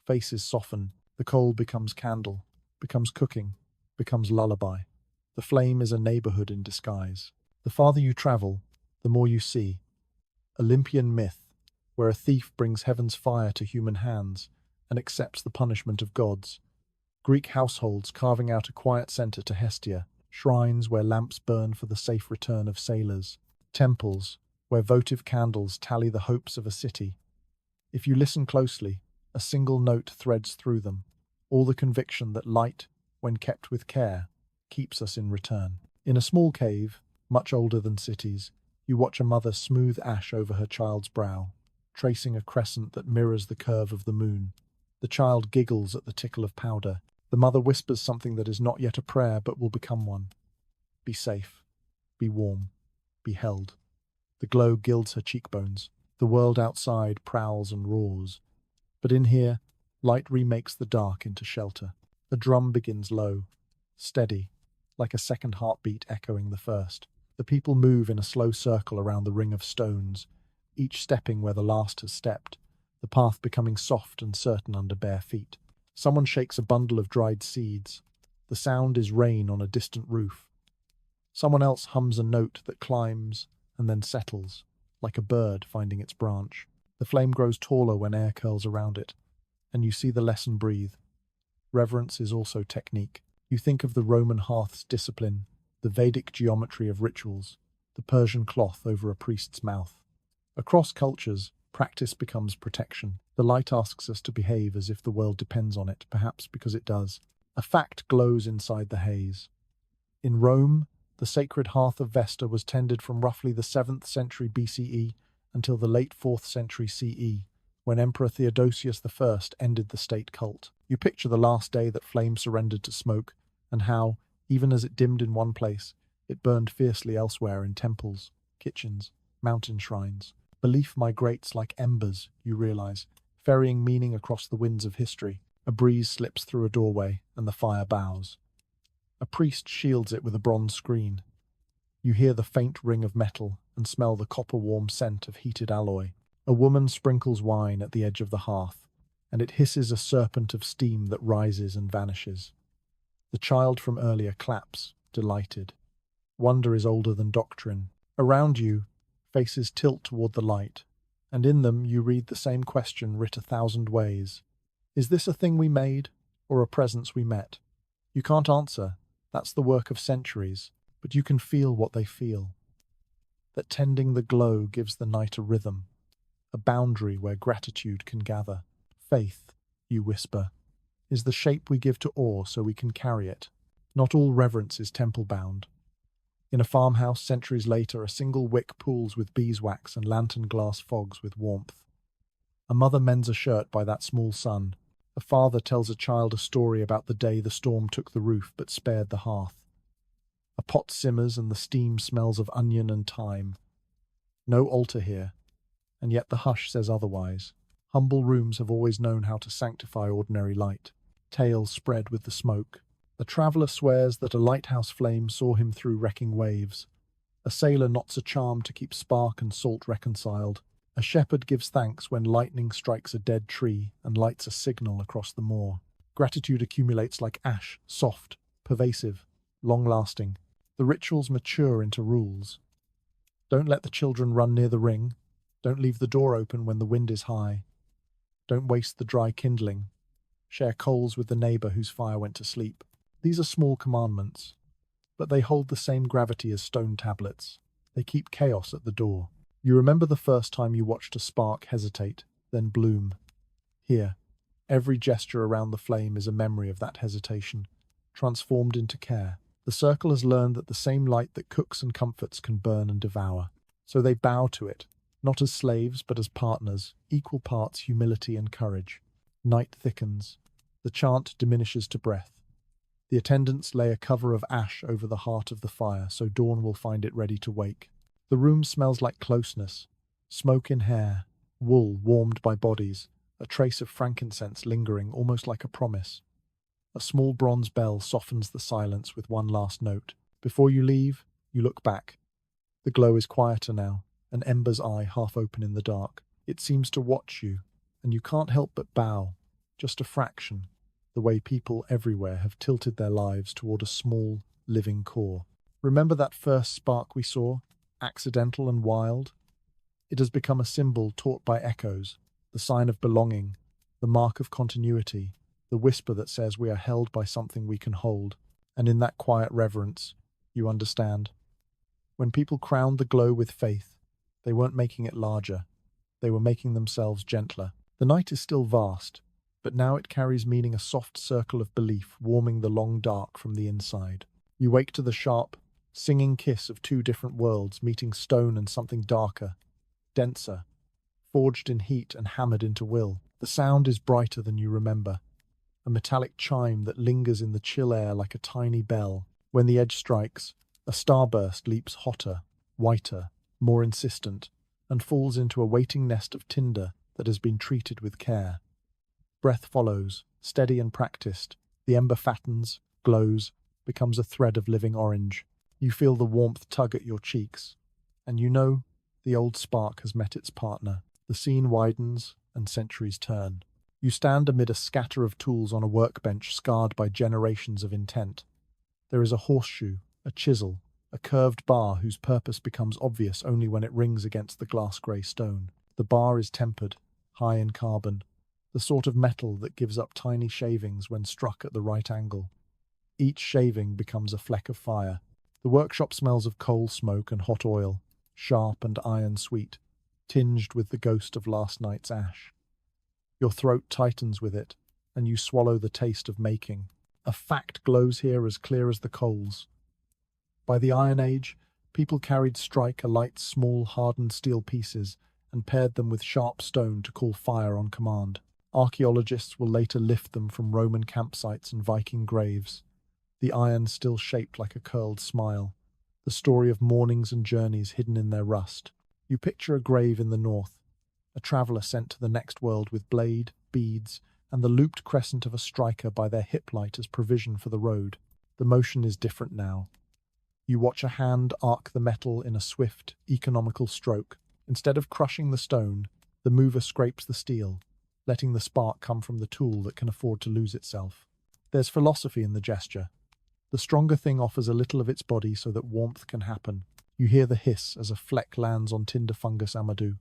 faces soften, the coal becomes candle, becomes cooking, becomes lullaby. The flame is a neighborhood in disguise. The farther you travel, the more you see. Olympian myth, where a thief brings heaven's fire to human hands and accepts the punishment of gods. Greek households carving out a quiet center to Hestia, shrines where lamps burn for the safe return of sailors, temples where votive candles tally the hopes of a city. If you listen closely, a single note threads through them, all the conviction that light, when kept with care, keeps us in return. In a small cave, much older than cities, you watch a mother smooth ash over her child's brow, tracing a crescent that mirrors the curve of the moon. The child giggles at the tickle of powder. The mother whispers something that is not yet a prayer but will become one. Be safe. Be warm. Be held. The glow gilds her cheekbones. The world outside prowls and roars. But in here, light remakes the dark into shelter. A drum begins low, steady, like a second heartbeat echoing the first. The people move in a slow circle around the ring of stones, each stepping where the last has stepped, the path becoming soft and certain under bare feet. Someone shakes a bundle of dried seeds. The sound is rain on a distant roof. Someone else hums a note that climbs and then settles, like a bird finding its branch. The flame grows taller when air curls around it, and you see the lesson breathe. reverence is also technique. You think of the Roman hearth's discipline, the Vedic geometry of rituals, the Persian cloth over a priest's mouth. Across cultures, practice becomes protection. The light asks us to behave as if the world depends on it, perhaps because it does. A fact glows inside the haze. In Rome, the sacred hearth of Vesta was tended from roughly the 7th century BCE until the late 4th century CE, when Emperor Theodosius I ended the state cult. You picture the last day that flame surrendered to smoke, and how, even as it dimmed in one place, it burned fiercely elsewhere in temples, kitchens, mountain shrines. Belief migrates like embers, you realize, ferrying meaning across the winds of history. A breeze slips through a doorway, and the fire bows. A priest shields it with a bronze screen. You hear the faint ring of metal and smell the copper-warm scent of heated alloy. A woman sprinkles wine at the edge of the hearth, and it hisses a serpent of steam that rises and vanishes. The child from earlier claps, delighted. Wonder is older than doctrine. Around you, faces tilt toward the light, and in them you read the same question writ 1,000 ways. Is this a thing we made, or a presence we met? You can't answer. That's the work of centuries, but you can feel what they feel. That tending the glow gives the night a rhythm, a boundary where gratitude can gather. Faith, you whisper, is the shape we give to awe so we can carry it. Not all reverence is temple-bound. In a farmhouse centuries later, a single wick pools with beeswax and lantern glass fogs with warmth. A mother mends a shirt by that small sun. A father tells a child a story about the day the storm took the roof but spared the hearth. A pot simmers and the steam smells of onion and thyme. No altar here, and yet the hush says otherwise. Humble rooms have always known how to sanctify ordinary light. Tales spread with the smoke. A traveller swears that a lighthouse flame saw him through wrecking waves. A sailor knots a charm to keep spark and salt reconciled. A shepherd gives thanks when lightning strikes a dead tree and lights a signal across the moor. Gratitude accumulates like ash, soft, pervasive, long-lasting. The rituals mature into rules. Don't let the children run near the ring. Don't leave the door open when the wind is high. Don't waste the dry kindling. Share coals with the neighbour whose fire went to sleep. These are small commandments, but they hold the same gravity as stone tablets. They keep chaos at the door. You remember the first time you watched a spark hesitate, then bloom. Here, every gesture around the flame is a memory of that hesitation, transformed into care. The circle has learned that the same light that cooks and comforts can burn and devour. So they bow to it, not as slaves but as partners, equal parts humility and courage. Night thickens. The chant diminishes to breath. The attendants lay a cover of ash over the heart of the fire so dawn will find it ready to wake. The room smells like closeness, smoke in hair, wool warmed by bodies, a trace of frankincense lingering almost like a promise. A small bronze bell softens the silence with one last note. Before you leave, you look back. The glow is quieter now, an ember's eye half open in the dark. It seems to watch you, and you can't help but bow, just a fraction, the way people everywhere have tilted their lives toward a small, living core. Remember that first spark we saw? Accidental and wild? It has become a symbol taught by echoes, the sign of belonging, the mark of continuity, the whisper that says we are held by something we can hold. And in that quiet reverence, you understand. When people crowned the glow with faith, they weren't making it larger. They were making themselves gentler. The night is still vast, but now it carries meaning, a soft circle of belief warming the long dark from the inside. You wake to the sharp, singing kiss of two different worlds meeting stone and something darker, denser, forged in heat and hammered into will. The sound is brighter than you remember, a metallic chime that lingers in the chill air like a tiny bell. When the edge strikes, a starburst leaps hotter, whiter, more insistent, and falls into a waiting nest of tinder that has been treated with care. Breath follows, steady and practiced. The ember fattens, glows, becomes a thread of living orange. You feel the warmth tug at your cheeks, and you know the old spark has met its partner. The scene widens, and centuries turn. You stand amid a scatter of tools on a workbench scarred by generations of intent. There is a horseshoe, a chisel, a curved bar whose purpose becomes obvious only when it rings against the glass-grey stone. The bar is tempered, high in carbon. the sort of metal that gives up tiny shavings when struck at the right angle. Each shaving becomes a fleck of fire. The workshop smells of coal smoke and hot oil, sharp and iron sweet, tinged with the ghost of last night's ash. Your throat tightens with it, and you swallow the taste of making. A fact glows here as clear as the coals. By the Iron Age, people carried strike alight small hardened steel pieces and paired them with sharp stone to call fire on command. Archaeologists will later lift them from Roman campsites and Viking graves, the iron still shaped like a curled smile, the story of mornings and journeys hidden in their rust. You picture a grave in the north, a traveller sent to the next world with blade, beads, and the looped crescent of a striker by their hip light as provision for the road. The motion is different now. You watch a hand arc the metal in a swift, economical stroke. Instead of crushing the stone, the mover scrapes the steel, letting the spark come from the tool that can afford to lose itself. There's philosophy in the gesture. The stronger thing offers a little of its body so that warmth can happen. You hear the hiss as a fleck lands on tinder fungus amadou,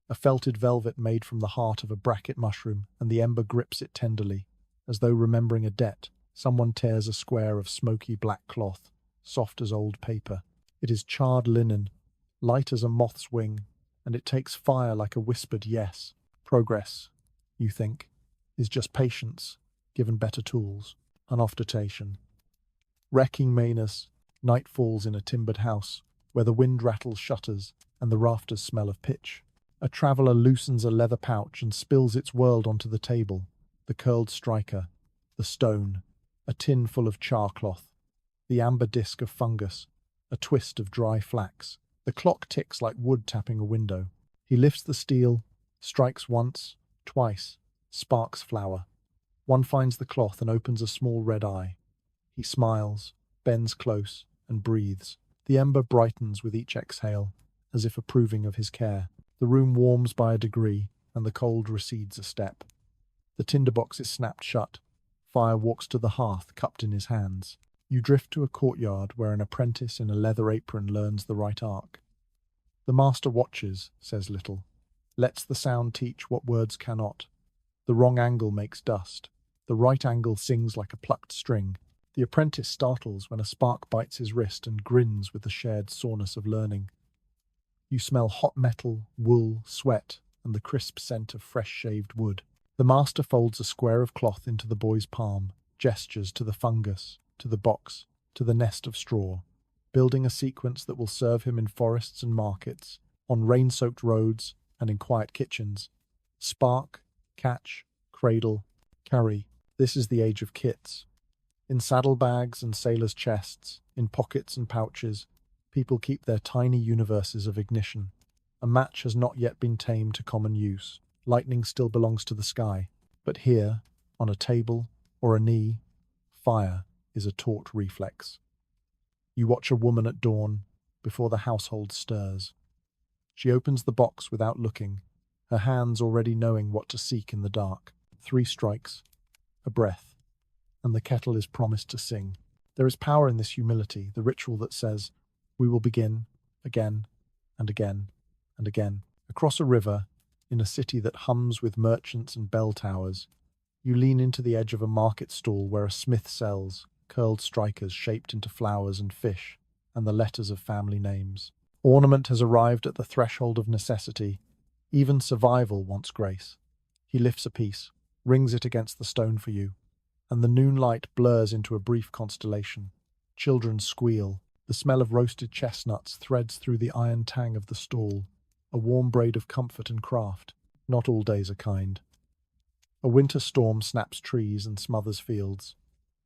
a felted velvet made from the heart of a bracket mushroom, and the ember grips it tenderly. As though remembering a debt, someone tears a square of smoky black cloth, soft as old paper. It is charred linen, light as a moth's wing, and it takes fire like a whispered yes. Progress, you think, is just patience, given better tools, unoftation. Wrecking Manus, night falls in a timbered house, where the wind rattles shutters and the rafters smell of pitch. A traveller loosens a leather pouch and spills its world onto the table, the curled striker, the stone, a tin full of char cloth, the amber disk of fungus, a twist of dry flax. The clock ticks like wood tapping a window. He lifts the steel, strikes once, twice, sparks flower. One finds the cloth and opens a small red eye. He smiles, bends close, and breathes. The ember brightens with each exhale, as if approving of his care. The room warms by a degree, and the cold recedes a step. The tinderbox is snapped shut. Fire walks to the hearth, cupped in his hands. You drift to a courtyard where an apprentice in a leather apron learns the right arc. The master watches, says little, lets the sound teach what words cannot. The wrong angle makes dust. The right angle sings like a plucked string. The apprentice startles when a spark bites his wrist and grins with the shared soreness of learning. You smell hot metal, wool, sweat, and the crisp scent of fresh-shaved wood. The master folds a square of cloth into the boy's palm, gestures to the fungus, to the box, to the nest of straw, building a sequence that will serve him in forests and markets, on rain-soaked roads, and in quiet kitchens. Spark, catch, cradle, carry. This is the age of kits. In saddlebags and sailors' chests, in pockets and pouches, people keep their tiny universes of ignition. A match has not yet been tamed to common use. Lightning still belongs to the sky. But here, on a table or a knee, fire is a taut reflex. You watch a woman at dawn, before the household stirs. She opens the box without looking, her hands already knowing what to seek in the dark. 3 strikes, a breath, and the kettle is promised to sing. There is power in this humility, the ritual that says, we will begin, again, and again, and again. Across a river, in a city that hums with merchants and bell towers, you lean into the edge of a market stall where a smith sells curled strikers shaped into flowers and fish, and the letters of family names. Ornament has arrived at the threshold of necessity. Even survival wants grace. He lifts a piece, rings it against the stone for you, and the noon light blurs into a brief constellation. Children squeal. The smell of roasted chestnuts threads through the iron tang of the stall, a warm braid of comfort and craft. Not all days are kind. A winter storm snaps trees and smothers fields.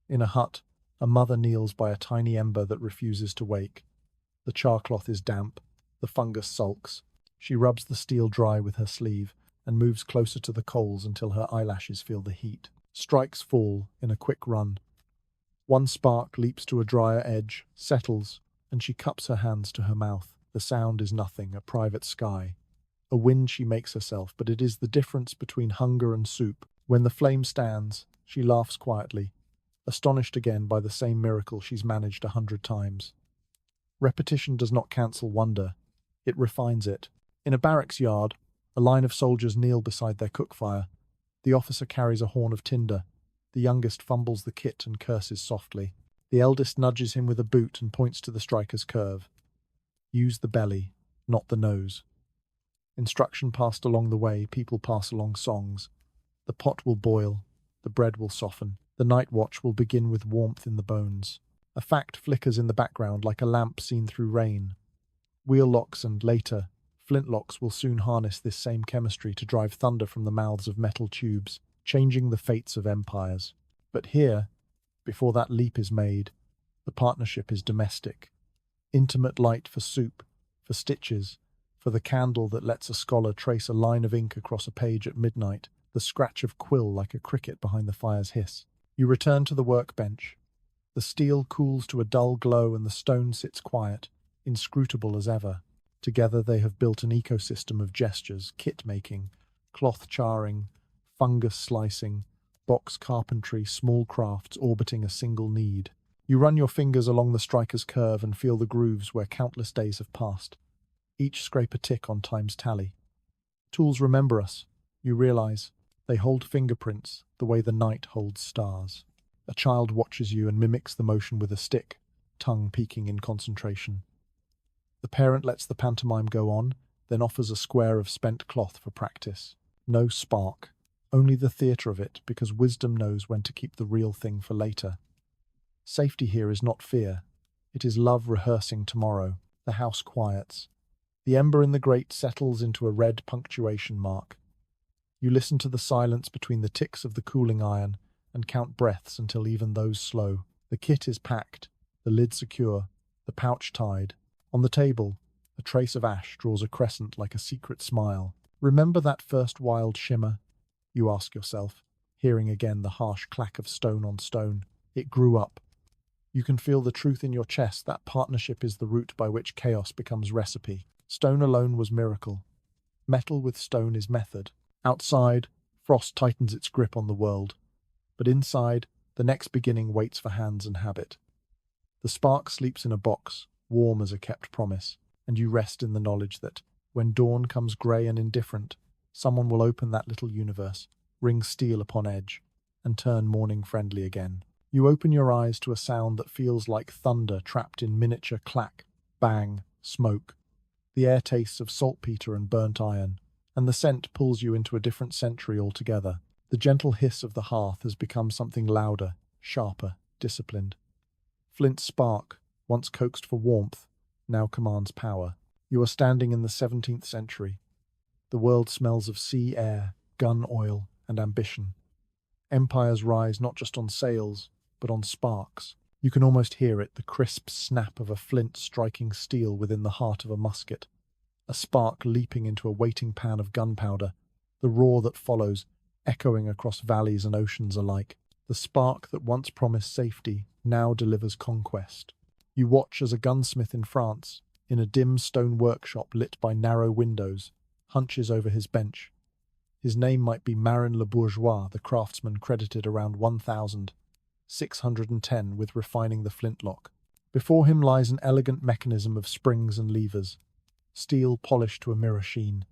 In a hut, a mother kneels by a tiny ember that refuses to wake. The charcloth is damp. The fungus sulks. She rubs the steel dry with her sleeve and moves closer to the coals until her eyelashes feel the heat. Strikes fall in a quick run. One spark leaps to a drier edge, settles, and she cups her hands to her mouth. The sound is nothing, a private sky. A wind she makes herself, but it is the difference between hunger and soup. When the flame stands, she laughs quietly, astonished again by the same miracle she's managed 100 times. Repetition does not cancel wonder, it refines it. In a barracks yard, a line of soldiers kneel beside their cook fire. The officer carries a horn of tinder. The youngest fumbles the kit and curses softly. The eldest nudges him with a boot and points to the striker's curve. Use the belly, not the nose. Instruction passed along the way, people pass along songs. The pot will boil, the bread will soften, the night watch will begin with warmth in the bones. A fact flickers in the background like a lamp seen through rain. Wheel locks and, later, flintlocks will soon harness this same chemistry to drive thunder from the mouths of metal tubes, changing the fates of empires. But here, before that leap is made, the partnership is domestic. Intimate light for soup, for stitches, for the candle that lets a scholar trace a line of ink across a page at midnight, the scratch of quill like a cricket behind the fire's hiss. You return to the workbench. The steel cools to a dull glow and the stone sits quiet, inscrutable as ever. Together they have built an ecosystem of gestures, kit-making, cloth charring, fungus slicing, box carpentry, small crafts orbiting a single need. You run your fingers along the striker's curve and feel the grooves where countless days have passed. Each scrape a tick on time's tally. Tools remember us, you realize. They hold fingerprints, the way the night holds stars. A child watches you and mimics the motion with a stick, tongue peaking in concentration. The parent lets the pantomime go on, then offers a square of spent cloth for practice. No spark, only the theatre of it, because wisdom knows when to keep the real thing for later. Safety here is not fear. It is love rehearsing tomorrow. The house quiets. The ember in the grate settles into a red punctuation mark. You listen to the silence between the ticks of the cooling iron and count breaths until even those slow. The kit is packed, the lid secure, the pouch tied. On the table, a trace of ash draws a crescent like a secret smile. Remember that first wild shimmer? You ask yourself, hearing again the harsh clack of stone on stone. It grew up. You can feel the truth in your chest that partnership is the route by which chaos becomes recipe. Stone alone was miracle. Metal with stone is method. Outside, frost tightens its grip on the world. But inside, the next beginning waits for hands and habit. The spark sleeps in a box, warm as a kept promise, and you rest in the knowledge that, when dawn comes grey and indifferent, someone will open that little universe, ring steel upon edge, and turn morning friendly again. You open your eyes to a sound that feels like thunder trapped in miniature clack, bang, smoke. The air tastes of saltpeter and burnt iron, and the scent pulls you into a different century altogether. The gentle hiss of the hearth has become something louder, sharper, disciplined. Flint's spark, once coaxed for warmth, now commands power. You are standing in the 17th century. The world smells of sea air, gun oil, and ambition. Empires rise not just on sails, but on sparks. You can almost hear it, the crisp snap of a flint striking steel within the heart of a musket. A spark leaping into a waiting pan of gunpowder, the roar that follows, echoing across valleys and oceans alike. The spark that once promised safety now delivers conquest. You watch as a gunsmith in France, in a dim stone workshop lit by narrow windows, hunches over his bench. His name might be Marin le Bourgeois, the craftsman credited around 1,610 with refining the flintlock. Before him lies an elegant mechanism of springs and levers, steel polished to a mirror sheen.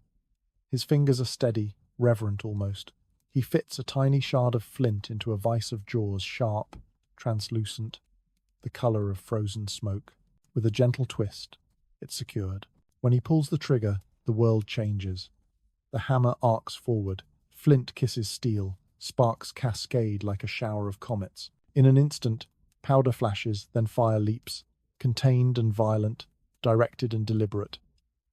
His fingers are steady, reverent almost. He fits a tiny shard of flint into a vise of jaws, sharp, translucent, the colour of frozen smoke. With a gentle twist, it's secured. When he pulls the trigger, the world changes. The hammer arcs forward, flint kisses steel, sparks cascade like a shower of comets. In an instant, powder flashes, then fire leaps, contained and violent, directed and deliberate.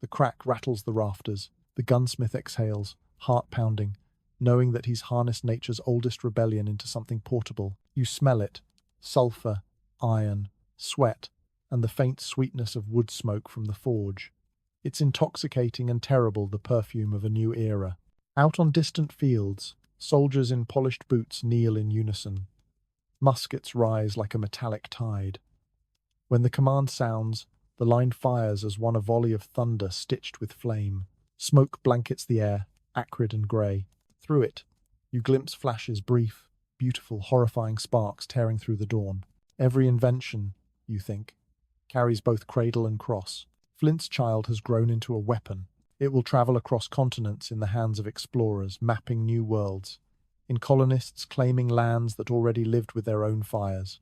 The crack rattles the rafters. The gunsmith exhales, heart pounding, knowing that he's harnessed nature's oldest rebellion into something portable. You smell it, sulphur, iron, sweat, and the faint sweetness of wood smoke from the forge. It's intoxicating and terrible, the perfume of a new era. Out on distant fields, soldiers in polished boots kneel in unison. Muskets rise like a metallic tide. When the command sounds, the line fires as one a volley of thunder stitched with flame. Smoke blankets the air, acrid and grey. Through it, you glimpse flashes, brief, beautiful, horrifying sparks tearing through the dawn. Every invention, you think, carries both cradle and cross. Flint's child has grown into a weapon. It will travel across continents in the hands of explorers, mapping new worlds. in colonists claiming lands that already lived with their own fires,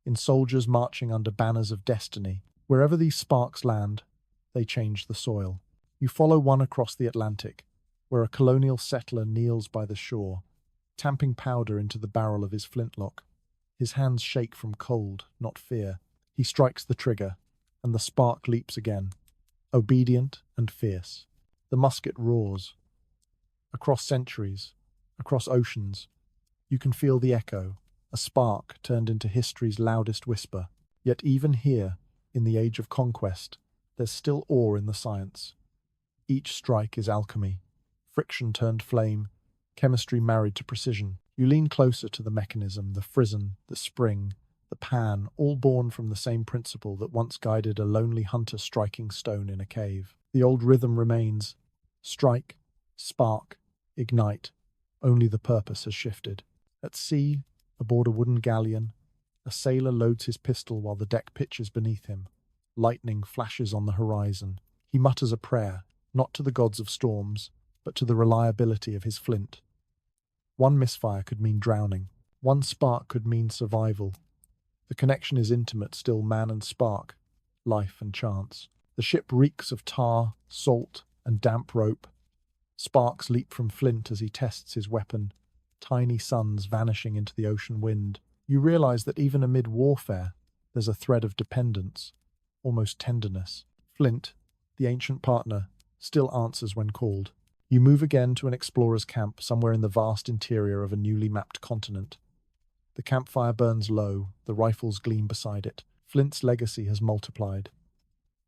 in soldiers marching under banners of destiny. Wherever these sparks land, they change the soil. You follow one across the Atlantic, where a colonial settler kneels by the shore, tamping powder into the barrel of his flintlock. His hands shake from cold, not fear. He strikes the trigger, and the spark leaps again, obedient and fierce. The musket roars. Across centuries, across oceans, you can feel the echo, a spark turned into history's loudest whisper. Yet even here, in the age of conquest, there's still awe in the science. Each strike is alchemy, friction turned flame, chemistry married to precision. You lean closer to the mechanism, the frizzen, the spring, the pan, all born from the same principle that once guided a lonely hunter striking stone in a cave. The old rhythm remains: strike, spark, ignite. Only the purpose has shifted. At sea, aboard a wooden galleon, a sailor loads his pistol while the deck pitches beneath him. Lightning flashes on the horizon. He mutters a prayer, not to the gods of storms, but to the reliability of his flint. One misfire could mean drowning. One spark could mean survival. The connection is intimate, still man and spark, life and chance. The ship reeks of tar, salt, and damp rope. Sparks leap from Flint as he tests his weapon, tiny suns vanishing into the ocean wind. You realize that even amid warfare, there's a thread of dependence, almost tenderness. Flint, the ancient partner, still answers when called. You move again to an explorer's camp somewhere in the vast interior of a newly mapped continent. The campfire burns low, the rifles gleam beside it. Flint's legacy has multiplied.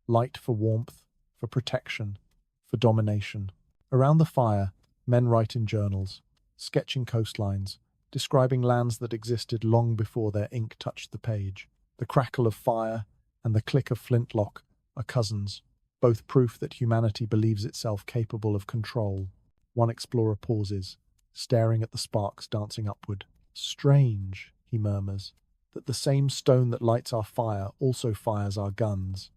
Light for warmth, for protection, for domination. Around the fire, men write in journals, sketching coastlines, describing lands that existed long before their ink touched the page. The crackle of fire and the click of flintlock are cousins, both proof that humanity believes itself capable of control. One explorer pauses, staring at the sparks dancing upward. Strange, he murmurs, that the same stone that lights our fire also fires our guns.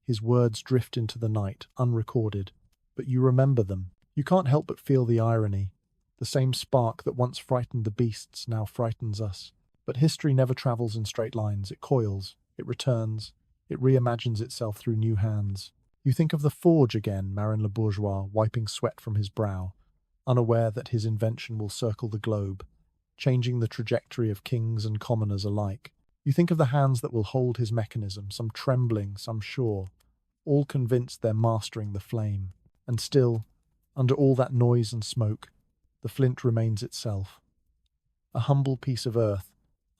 His words drift into the night, unrecorded, but you remember them. You can't help but feel the irony. The same spark that once frightened the beasts now frightens us. But history never travels in straight lines. It coils, it returns, it reimagines itself through new hands. You think of the forge again, Marin le Bourgeois, wiping sweat from his brow, unaware that his invention will circle the globe, changing the trajectory of kings and commoners alike. You think of the hands that will hold his mechanism, some trembling, some sure, all convinced they're mastering the flame. And still, under all that noise and smoke, the flint remains itself. A humble piece of earth,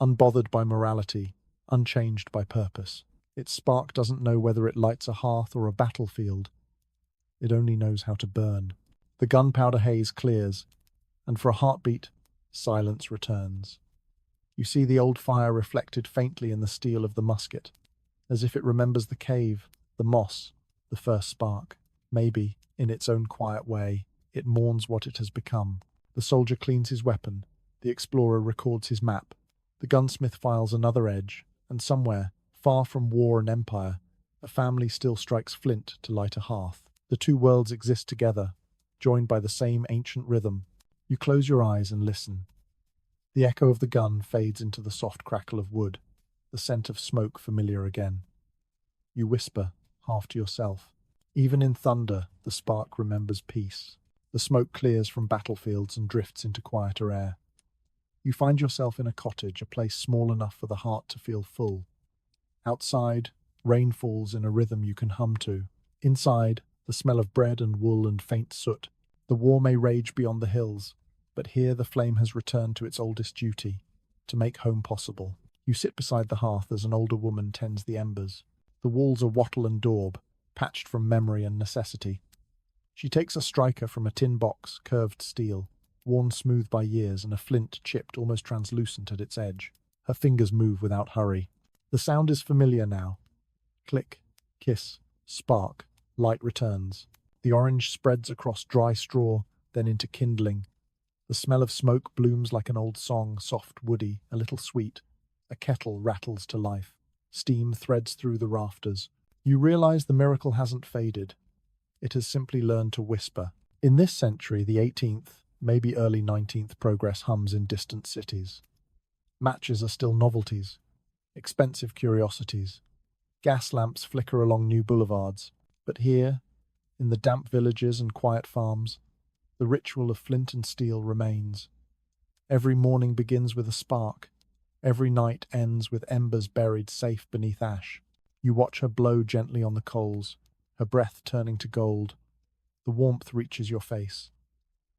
unbothered by morality, unchanged by purpose. Its spark doesn't know whether it lights a hearth or a battlefield. It only knows how to burn. The gunpowder haze clears, and for a heartbeat, silence returns. You see the old fire reflected faintly in the steel of the musket, as if it remembers the cave, the moss, the first spark. Maybe, in its own quiet way, it mourns what it has become. The soldier cleans his weapon, the explorer records his map, the gunsmith files another edge, and somewhere, far from war and empire, a family still strikes flint to light a hearth. The two worlds exist together, joined by the same ancient rhythm. You close your eyes and listen. The echo of the gun fades into the soft crackle of wood, the scent of smoke familiar again. You whisper, half to yourself. Even in thunder, the spark remembers peace. The smoke clears from battlefields and drifts into quieter air. You find yourself in a cottage, a place small enough for the heart to feel full. Outside, rain falls in a rhythm you can hum to. Inside, the smell of bread and wool and faint soot. The war may rage beyond the hills, but here the flame has returned to its oldest duty, to make home possible. You sit beside the hearth as an older woman tends the embers. The walls are wattle and daub, patched from memory and necessity. She takes a striker from a tin box, curved steel, worn smooth by years, and a flint chipped almost translucent at its edge. Her fingers move without hurry. The sound is familiar now. Click, kiss, spark, light returns. The orange spreads across dry straw, then into kindling. The smell of smoke blooms like an old song, soft, woody, a little sweet. A kettle rattles to life. Steam threads through the rafters. You realize the miracle hasn't faded. It has simply learned to whisper. In this century, the 18th, Maybe early 19th progress hums in distant cities. Matches are still novelties, expensive curiosities. Gas lamps flicker along new boulevards. But here, in the damp villages and quiet farms, the ritual of flint and steel remains. Every morning begins with a spark. Every night ends with embers buried safe beneath ash. You watch her blow gently on the coals, her breath turning to gold. The warmth reaches your face.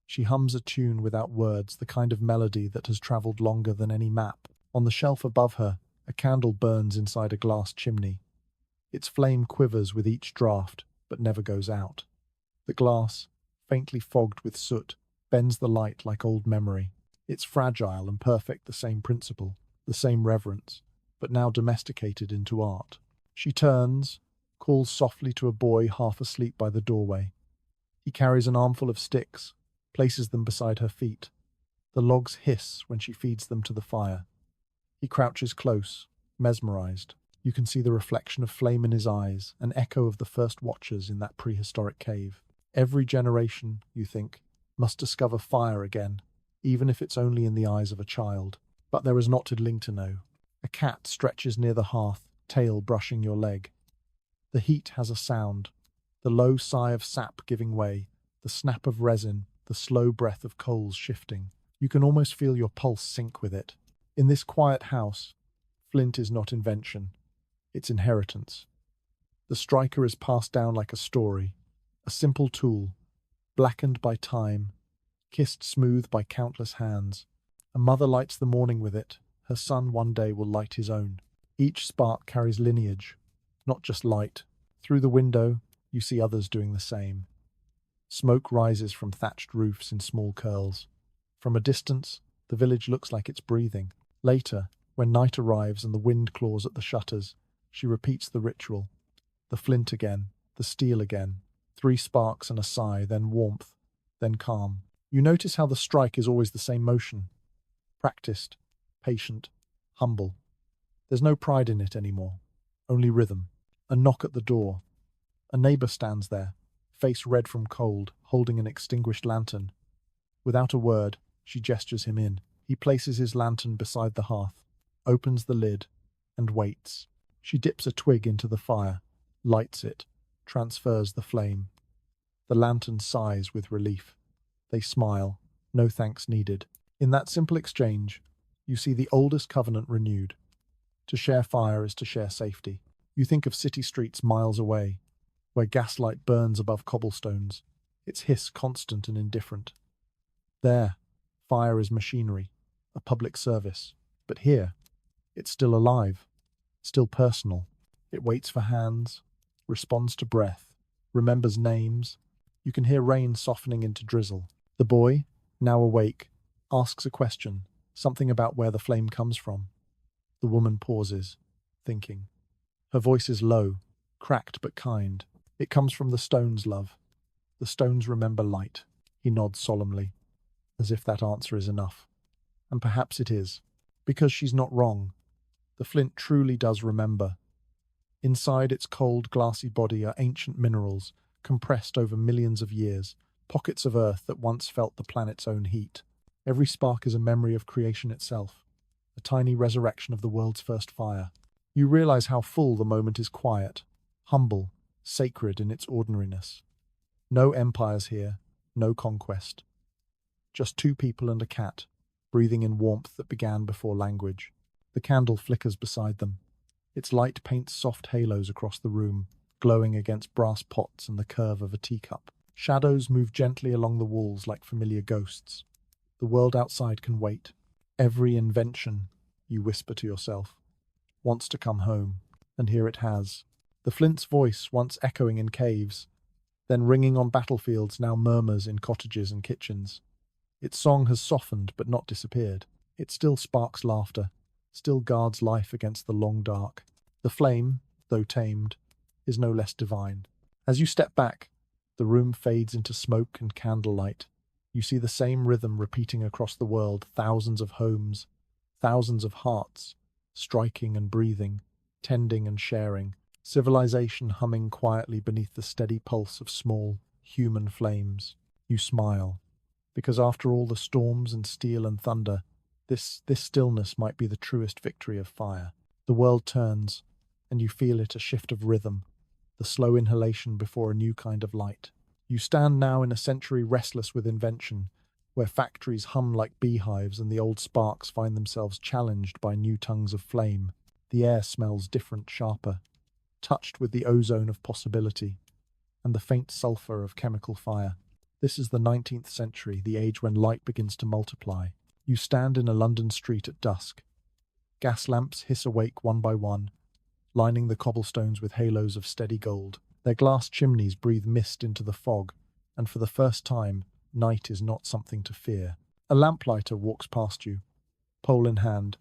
She hums a tune without words, the kind of melody that has travelled longer than any map. On the shelf above her, a candle burns inside a glass chimney. Its flame quivers with each draught, but never goes out. The glass, faintly fogged with soot, bends the light like old memory. It's fragile and perfect, the same principle, the same reverence, but now domesticated into art. She turns, calls softly to a boy half asleep by the doorway. He carries an armful of sticks, places them beside her feet. The logs hiss when she feeds them to the fire. He crouches close, mesmerized. You can see the reflection of flame in his eyes, an echo of the first watchers in that prehistoric cave. Every generation, you think, must discover fire again, even if it's only in the eyes of a child. But there is not tiddling to know. A cat stretches near the hearth, tail brushing your leg. The heat has a sound, the low sigh of sap giving way, the snap of resin, the slow breath of coals shifting. You can almost feel your pulse sync with it. In this quiet house, flint is not invention, it's inheritance. The striker is passed down like a story, a simple tool, blackened by time, kissed smooth by countless hands. A mother lights the morning with it, her son one day will light his own. Each spark carries lineage, not just light. Through the window, you see others doing the same. Smoke rises from thatched roofs in small curls. From a distance, the village looks like it's breathing. Later, when night arrives and the wind claws at the shutters, she repeats the ritual. The flint again, the steel again. 3 sparks and a sigh, then warmth, then calm. You notice how the strike is always the same motion. Practiced, patient, humble. There's no pride in it anymore, only rhythm. A knock at the door. A neighbor stands there, face red from cold, holding an extinguished lantern. Without a word, she gestures him in. He places his lantern beside the hearth, opens the lid, and waits. She dips a twig into the fire, lights it, transfers the flame. The lantern sighs with relief. They smile, no thanks needed. In that simple exchange, you see the oldest covenant renewed. To share fire is to share safety. You think of city streets miles away, where gaslight burns above cobblestones, its hiss constant and indifferent. There, fire is machinery, a public service. But here, it's still alive, still personal. It waits for hands, responds to breath, remembers names. You can hear rain softening into drizzle. The boy, now awake, asks a question, something about where the flame comes from. The woman pauses, thinking. Her voice is low, cracked but kind. It comes from the stones, love. The stones remember light. He nods solemnly, as if that answer is enough. And perhaps it is, because she's not wrong. The flint truly does remember. Inside its cold, glassy body are ancient minerals, compressed over millions of years, pockets of earth that once felt the planet's own heat. Every spark is a memory of creation itself, a tiny resurrection of the world's first fire. You realize how full the moment is quiet, humble, sacred in its ordinariness. No empires here, no conquest. Just 2 people and a cat, breathing in warmth that began before language. The candle flickers beside them. Its light paints soft halos across the room, glowing against brass pots and the curve of a teacup. Shadows move gently along the walls like familiar ghosts. The world outside can wait. Every invention, you whisper to yourself, wants to come home, and here it has. The flint's voice, once echoing in caves, then ringing on battlefields, now murmurs in cottages and kitchens. Its song has softened but not disappeared. It still sparks laughter, still guards life against the long dark. The flame, though tamed, is no less divine. As you step back, the room fades into smoke and candlelight. You see the same rhythm repeating across the world, thousands of homes, thousands of hearts, striking and breathing, tending and sharing, civilization humming quietly beneath the steady pulse of small, human flames. You smile. because after all the storms and steel and thunder, this stillness might be the truest victory of fire. The world turns, and you feel it, a shift of rhythm, the slow inhalation before a new kind of light. You stand now in a century restless with invention, where factories hum like beehives and the old sparks find themselves challenged by new tongues of flame. The air smells different, sharper, touched with the ozone of possibility and the faint sulfur of chemical fire. This is the 19th century, the age when light begins to multiply. You stand in a London street at dusk. Gas lamps hiss awake one by one, lining the cobblestones with halos of steady gold. Their glass chimneys breathe mist into the fog, and for the first time, night is not something to fear. A lamplighter walks past you, pole in hand,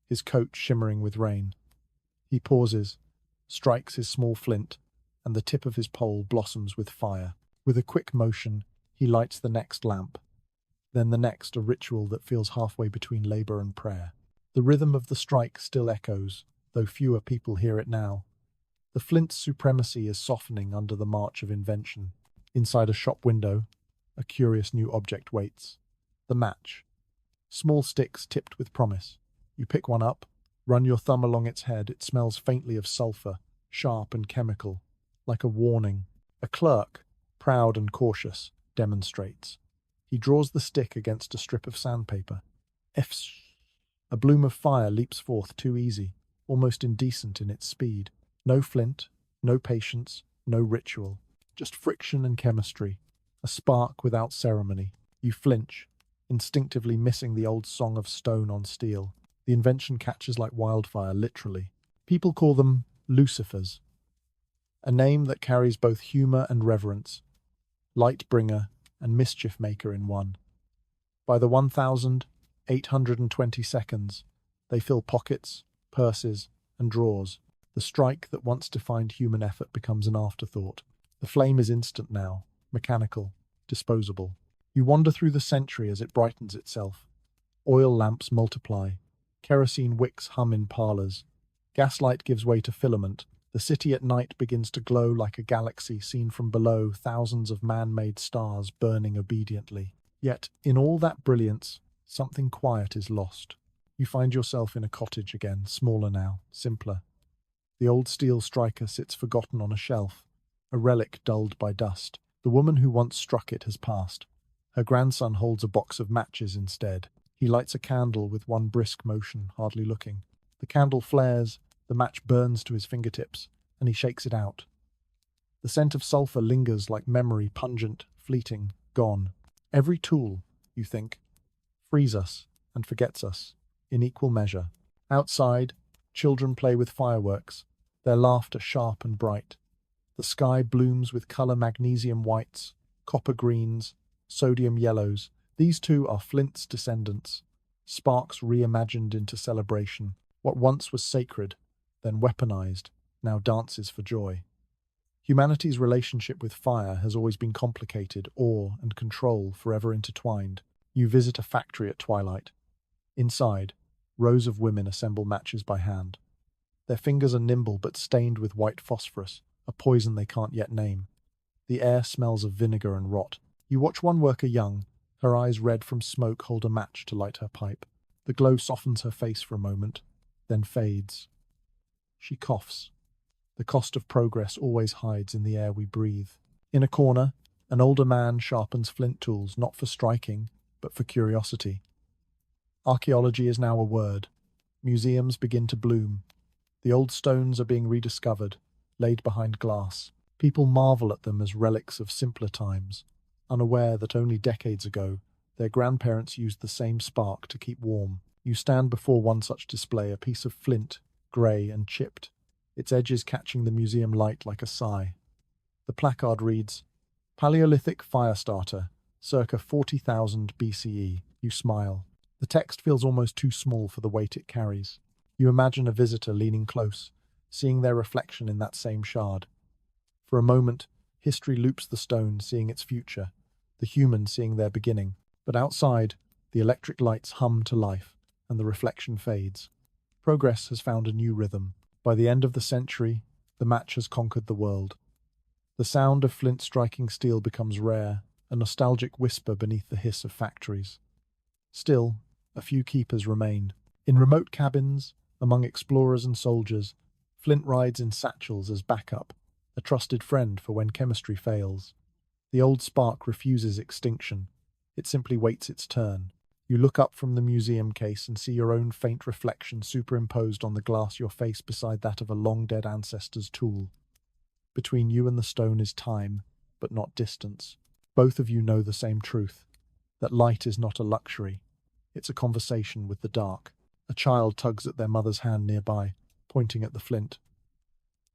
his coat shimmering with rain. He pauses, strikes his small flint, and the tip of his pole blossoms with fire. With a quick motion, he lights the next lamp, then the next, a ritual that feels halfway between labor and prayer. The rhythm of the strike still echoes, though fewer people hear it now. The flint's supremacy is softening under the march of invention. Inside a shop window, a curious new object waits. The match. Small sticks tipped with promise. You pick one up, run your thumb along its head. It smells faintly of sulfur, sharp and chemical, like a warning. A clerk, proud and cautious, demonstrates. He draws the stick against a strip of sandpaper. F's. A bloom of fire leaps forth, too easy, almost indecent in its speed. No flint, no patience, no ritual, just friction and chemistry. A spark without ceremony. You flinch, instinctively missing the old song of stone on steel. The invention catches like wildfire, literally. People call them lucifers, a name that carries both humor and reverence, light bringer and mischief maker in one. By the 1,820 seconds, they fill pockets, purses, and drawers. The strike that once defined human effort becomes an afterthought. The flame is instant now, mechanical, disposable. You wander through the century as it brightens itself. Oil lamps multiply. Kerosene wicks hum in parlors. Gaslight gives way to filament. The city at night begins to glow like a galaxy seen from below, thousands of man-made stars burning obediently. Yet, in all that brilliance, something quiet is lost. You find yourself in a cottage again, smaller now, simpler. The old steel striker sits forgotten on a shelf, a relic dulled by dust. The woman who once struck it has passed. Her grandson holds a box of matches instead. He lights a candle with one brisk motion, hardly looking. The candle flares, the match burns to his fingertips, and he shakes it out. The scent of sulfur lingers like memory, pungent, fleeting, gone. Every tool, you think, frees us and forgets us, in equal measure. Outside, children play with fireworks, their laughter sharp and bright. The sky blooms with color magnesium whites, copper greens, sodium yellows. These two are Flint's descendants, sparks reimagined into celebration. What once was sacred, then weaponized, now dances for joy. Humanity's relationship with fire has always been complicated, awe and control forever intertwined. You visit a factory at twilight. Inside, rows of women assemble matches by hand. Their fingers are nimble but stained with white phosphorus, a poison they can't yet name. The air smells of vinegar and rot. You watch one worker, young, her eyes red from smoke, hold a match to light her pipe. The glow softens her face for a moment, then fades. She coughs. The cost of progress always hides in the air we breathe. In a corner, an older man sharpens flint tools, not for striking, but for curiosity. Archaeology is now a word. Museums begin to bloom. The old stones are being rediscovered, laid behind glass. People marvel at them as relics of simpler times, unaware that only decades ago, their grandparents used the same spark to keep warm. You stand before one such display, a piece of flint, grey and chipped, its edges catching the museum light like a sigh. The placard reads, Paleolithic fire starter, circa 40,000 BCE. You smile. The text feels almost too small for the weight it carries. You imagine a visitor leaning close, seeing their reflection in that same shard. For a moment, history loops the stone, seeing its future, the human seeing their beginning. But outside, the electric lights hum to life, and the reflection fades. Progress has found a new rhythm. By the end of the century, the match has conquered the world. The sound of flint striking steel becomes rare, a nostalgic whisper beneath the hiss of factories. Still, a few keepers remain. In remote cabins, among explorers and soldiers, Flint rides in satchels as backup, a trusted friend for when chemistry fails. The old spark refuses extinction. It simply waits its turn. You look up from the museum case and see your own faint reflection superimposed on the glass, your face beside that of a long-dead ancestor's tool. Between you and the stone is time, but not distance. Both of you know the same truth, that light is not a luxury. It's a conversation with the dark. A child tugs at their mother's hand nearby, pointing at the flint.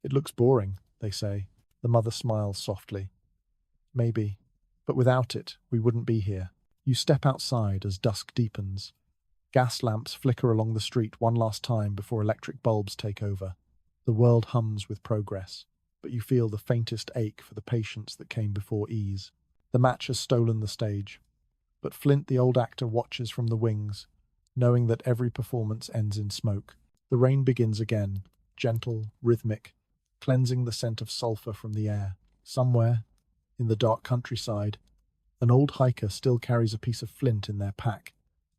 "It looks boring," they say. The mother smiles softly. "Maybe, but without it, we wouldn't be here." You step outside as dusk deepens. Gas lamps flicker along the street one last time before electric bulbs take over. The world hums with progress, but you feel the faintest ache for the patience that came before ease. The match has stolen the stage, but Flint, the old actor, watches from the wings, knowing that every performance ends in smoke. The rain begins again, gentle, rhythmic, cleansing the scent of sulfur from the air. Somewhere, in the dark countryside, an old hiker still carries a piece of flint in their pack,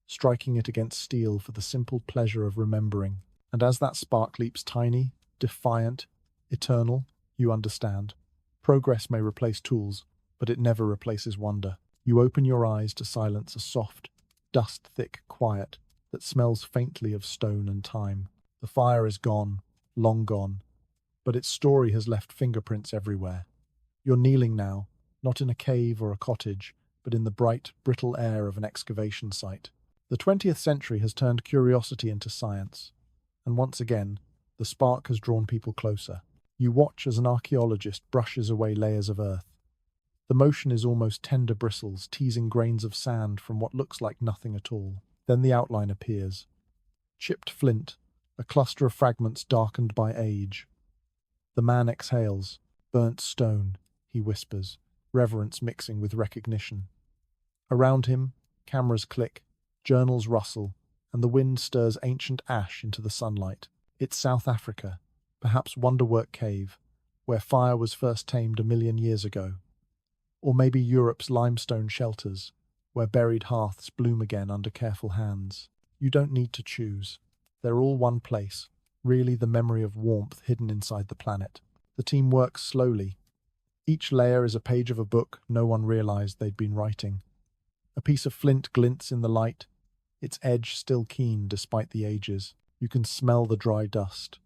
striking it against steel for the simple pleasure of remembering. And as that spark leaps tiny, defiant, eternal, you understand. Progress may replace tools, but it never replaces wonder. You open your eyes to silence, a soft, dust-thick quiet that smells faintly of stone and time. The fire is gone, long gone, but its story has left fingerprints everywhere. You're kneeling now, not in a cave or a cottage, but in the bright, brittle air of an excavation site. The 20th century has turned curiosity into science, and once again, the spark has drawn people closer. You watch as an archaeologist brushes away layers of earth. The motion is almost tender bristles, teasing grains of sand from what looks like nothing at all. Then the outline appears. Chipped flint, a cluster of fragments darkened by age. The man exhales. "Burnt stone," he whispers, reverence mixing with recognition. Around him, cameras click, journals rustle, and the wind stirs ancient ash into the sunlight. It's South Africa, perhaps Wonderwork Cave, where fire was first tamed 1 million years ago. Or maybe Europe's limestone shelters, where buried hearths bloom again under careful hands. You don't need to choose. They're all one place, really the memory of warmth hidden inside the planet. The team works slowly. Each layer is a page of a book no one realized they'd been writing. A piece of flint glints in the light, its edge still keen despite the ages. You can smell the dry dust,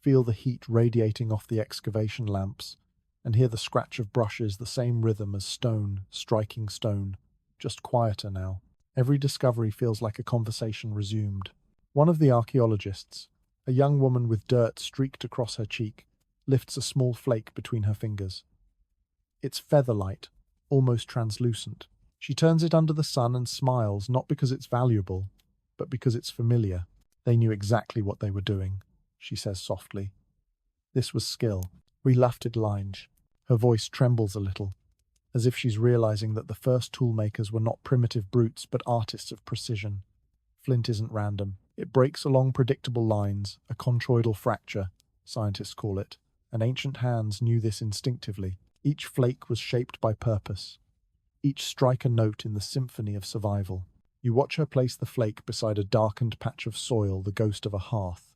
feel the heat radiating off the excavation lamps, and hear the scratch of brushes, the same rhythm as stone striking stone, just quieter now. Every discovery feels like a conversation resumed. One of the archaeologists, a young woman with dirt streaked across her cheek, lifts a small flake between her fingers. It's featherlight, almost translucent. She turns it under the sun and smiles, not because it's valuable, but because it's familiar. "They knew exactly what they were doing," she says softly. "This was skill. We left it linge." Her voice trembles a little, as if she's realizing that the first toolmakers were not primitive brutes, but artists of precision. Flint isn't random. It breaks along predictable lines, a conchoidal fracture, scientists call it, and ancient hands knew this instinctively. Each flake was shaped by purpose, each strike a note in the symphony of survival. You watch her place the flake beside a darkened patch of soil, the ghost of a hearth.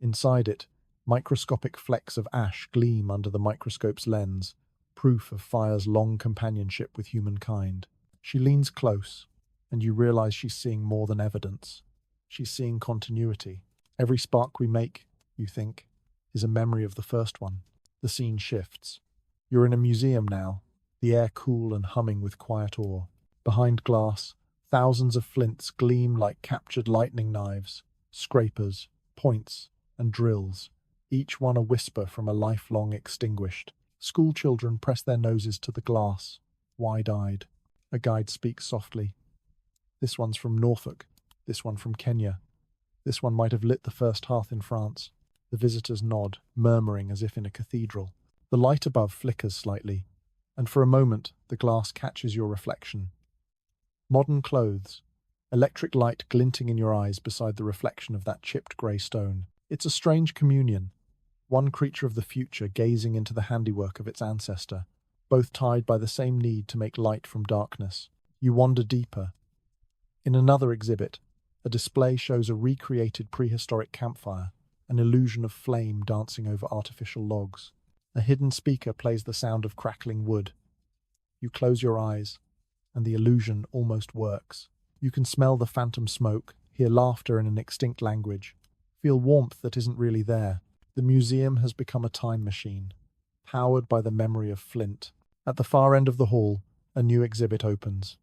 Inside it, microscopic flecks of ash gleam under the microscope's lens, proof of fire's long companionship with humankind. She leans close, and you realize she's seeing more than evidence. She's seeing continuity. Every spark we make, you think, is a memory of the first one. The scene shifts. You're in a museum now, the air cool and humming with quiet awe. Behind glass, thousands of flints gleam like captured lightning knives, scrapers, points, and drills, each one a whisper from a life long extinguished. School children press their noses to the glass, wide-eyed. A guide speaks softly. "This one's from Norfolk, this one from Kenya. This one might have lit the first hearth in France." The visitors nod, murmuring as if in a cathedral. The light above flickers slightly, and for a moment the glass catches your reflection. Modern clothes, electric light glinting in your eyes beside the reflection of that chipped grey stone. It's a strange communion, one creature of the future gazing into the handiwork of its ancestor, both tied by the same need to make light from darkness. You wander deeper. In another exhibit, a display shows a recreated prehistoric campfire, an illusion of flame dancing over artificial logs. A hidden speaker plays the sound of crackling wood. You close your eyes, and the illusion almost works. You can smell the phantom smoke, hear laughter in an extinct language, feel warmth that isn't really there. The museum has become a time machine, powered by the memory of flint. At the far end of the hall, a new exhibit opens.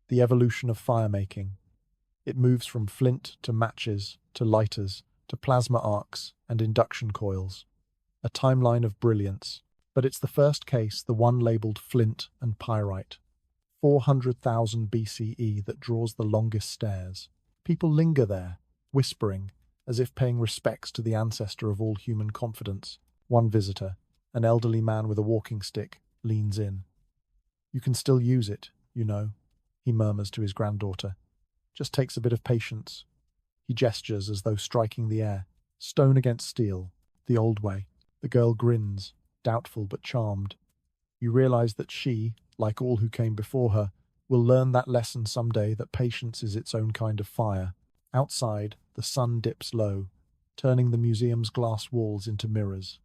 The evolution of firemaking. It moves from flint to matches, to lighters, to plasma arcs and induction coils. A timeline of brilliance. But it's the first case, the one labelled flint and pyrite, 400,000 BCE, that draws the longest stares. People linger there, whispering, as if paying respects to the ancestor of all human confidence. One visitor, an elderly man with a walking stick, leans in. "You can still use it, you know," he murmurs to his granddaughter. "Just takes a bit of patience." He gestures as though striking the air. Stone against steel, the old way. The girl grins, doubtful but charmed. You realize that she, like all who came before her, will learn that lesson someday, that patience is its own kind of fire. Outside, the sun dips low, turning the museum's glass walls into mirrors.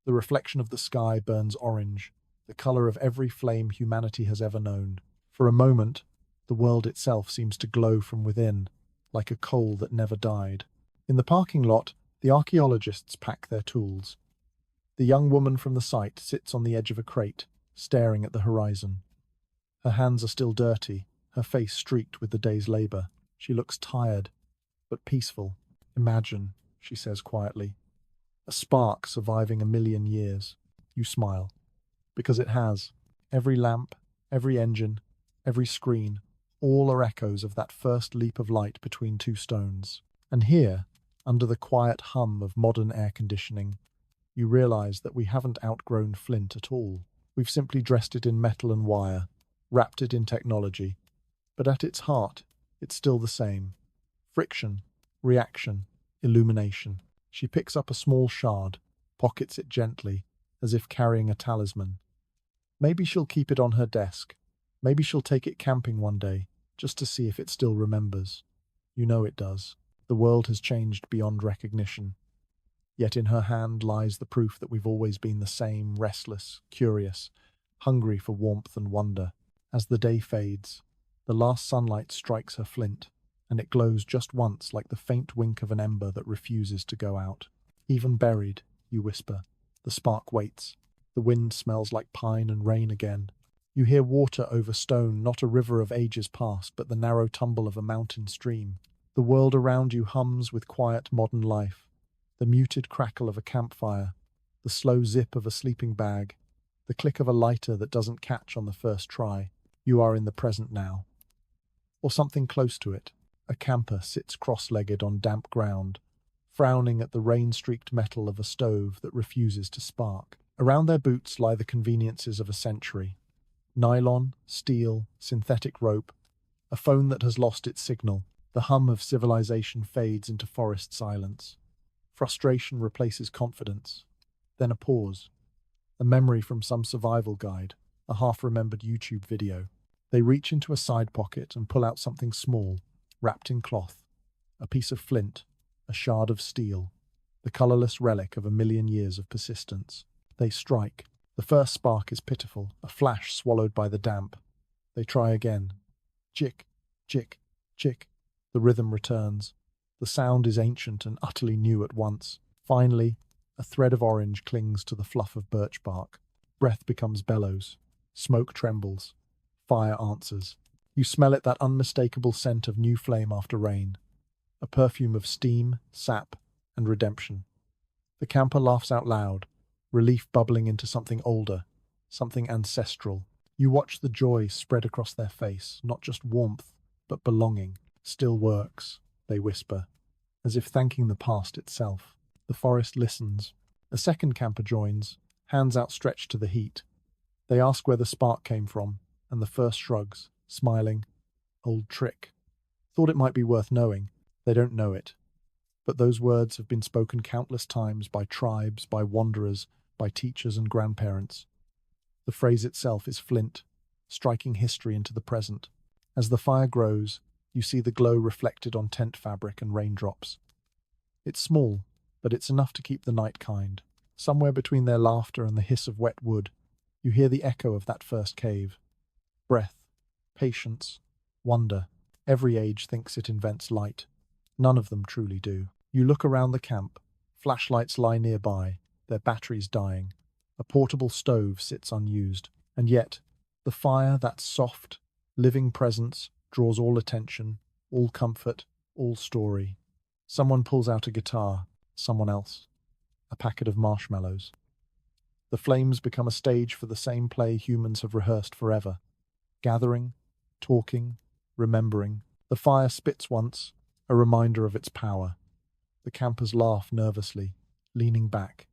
The reflection of the sky burns orange, the color of every flame humanity has ever known. For a moment, the world itself seems to glow from within, like a coal that never died. In the parking lot, the archaeologists pack their tools. The young woman from the site sits on the edge of a crate, staring at the horizon. Her hands are still dirty, her face streaked with the day's labor. She looks tired, but peaceful. "Imagine," she says quietly, "a spark surviving 1,000,000 years." You smile. Because it has. Every lamp, every engine, every screen, all are echoes of that first leap of light between two stones. And here, under the quiet hum of modern air conditioning, you realize that we haven't outgrown flint at all. We've simply dressed it in metal and wire, wrapped it in technology. But at its heart, it's still the same. Friction, reaction, illumination. She picks up a small shard, pockets it gently, as if carrying a talisman. Maybe she'll keep it on her desk. Maybe she'll take it camping one day, just to see if it still remembers. You know it does. The world has changed beyond recognition. Yet in her hand lies the proof that we've always been the same, restless, curious, hungry for warmth and wonder. As the day fades, the last sunlight strikes her flint, and it glows just once, like the faint wink of an ember that refuses to go out. "Even buried," you whisper. The spark waits. The wind smells like pine and rain again. You hear water over stone, not a river of ages past, but the narrow tumble of a mountain stream. The world around you hums with quiet modern life. The muted crackle of a campfire, the slow zip of a sleeping bag, the click of a lighter that doesn't catch on the first try. You are in the present now. Or something close to it. A camper sits cross-legged on damp ground, frowning at the rain-streaked metal of a stove that refuses to spark. Around their boots lie the conveniences of a century. Nylon, steel, synthetic rope, a phone that has lost its signal. The hum of civilization fades into forest silence. Frustration replaces confidence. Then a pause. A memory from some survival guide, a half-remembered YouTube video. They reach into a side pocket and pull out something small, wrapped in cloth. A piece of flint, a shard of steel, the colorless relic of 1,000,000 years of persistence. They strike. The first spark is pitiful, a flash swallowed by the damp. They try again. Chick, chick, chick. The rhythm returns. The sound is ancient and utterly new at once. Finally, a thread of orange clings to the fluff of birch bark. Breath becomes bellows. Smoke trembles. Fire answers. You smell it, that unmistakable scent of new flame after rain. A perfume of steam, sap, and redemption. The camper laughs out loud, relief bubbling into something older, something ancestral. You watch the joy spread across their face, not just warmth, but belonging. "Still works," they whisper, as if thanking the past itself. The forest listens. A second camper joins, hands outstretched to the heat. They ask where the spark came from, and the first shrugs, smiling. "Old trick. Thought it might be worth knowing." They don't know it. But those words have been spoken countless times by tribes, by wanderers, by teachers and grandparents. The phrase itself is flint, striking history into the present. As the fire grows, you see the glow reflected on tent fabric and raindrops. It's small, but it's enough to keep the night kind. Somewhere between their laughter and the hiss of wet wood, you hear the echo of that first cave. Breath, patience, wonder. Every age thinks it invents light. None of them truly do. You look around the camp. Flashlights lie nearby, their batteries dying. A portable stove sits unused. And yet, the fire, that soft, living presence, draws all attention, all comfort, all story. Someone pulls out a guitar, someone else. A packet of marshmallows. The flames become a stage for the same play humans have rehearsed forever. Gathering, talking, remembering. The fire spits once, a reminder of its power. The campers laugh nervously, leaning back.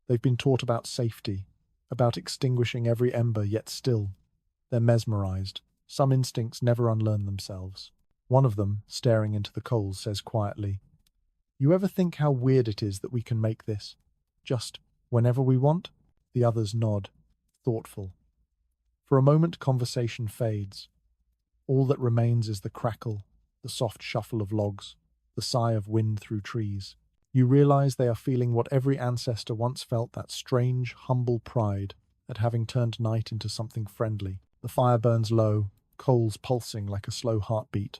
They've been taught about safety, about extinguishing every ember, yet still. They're mesmerized. Some instincts never unlearn themselves. One of them, staring into the coals, says quietly, "You ever think how weird it is that we can make this? Just whenever we want?" The others nod, thoughtful. For a moment, conversation fades. All that remains is the crackle, the soft shuffle of logs, the sigh of wind through trees. You realize they are feeling what every ancestor once felt, that strange, humble pride at having turned night into something friendly. The fire burns low, coals pulsing like a slow heartbeat.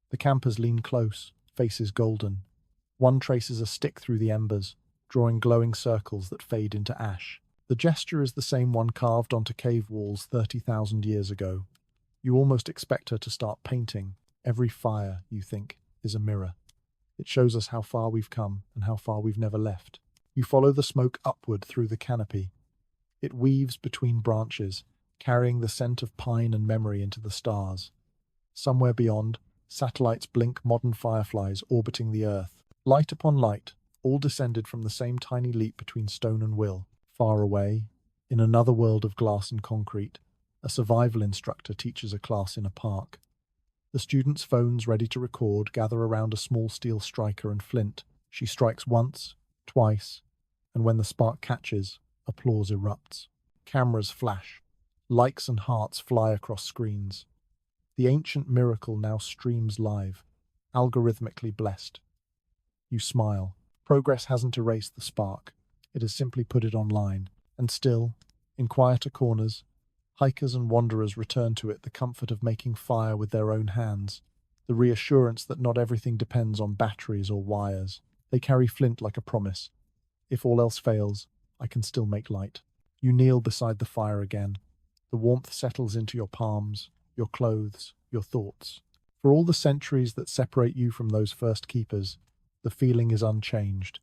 The campers lean close, faces golden. One traces a stick through the embers, drawing glowing circles that fade into ash. The gesture is the same one carved onto cave walls 30,000 years ago. You almost expect her to start painting. Every fire, you think, is a mirror. It shows us how far we've come and how far we've never left. You follow the smoke upward through the canopy. It weaves between branches, carrying the scent of pine and memory into the stars. Somewhere beyond, satellites blink, modern fireflies orbiting the Earth. Light upon light, all descended from the same tiny leap between stone and will. Far away, in another world of glass and concrete, a survival instructor teaches a class in a park. The students' phones ready to record gather around a small steel striker and flint. She strikes once, twice, and when the spark catches, applause erupts. Cameras flash. Likes and hearts fly across screens. The ancient miracle now streams live, algorithmically blessed. You smile. Progress hasn't erased the spark. It has simply put it online. And still, in quieter corners, hikers and wanderers return to it, the comfort of making fire with their own hands, the reassurance that not everything depends on batteries or wires. They carry flint like a promise. If all else fails, I can still make light. You kneel beside the fire again. The warmth settles into your palms, your clothes, your thoughts. For all the centuries that separate you from those first keepers, the feeling is unchanged.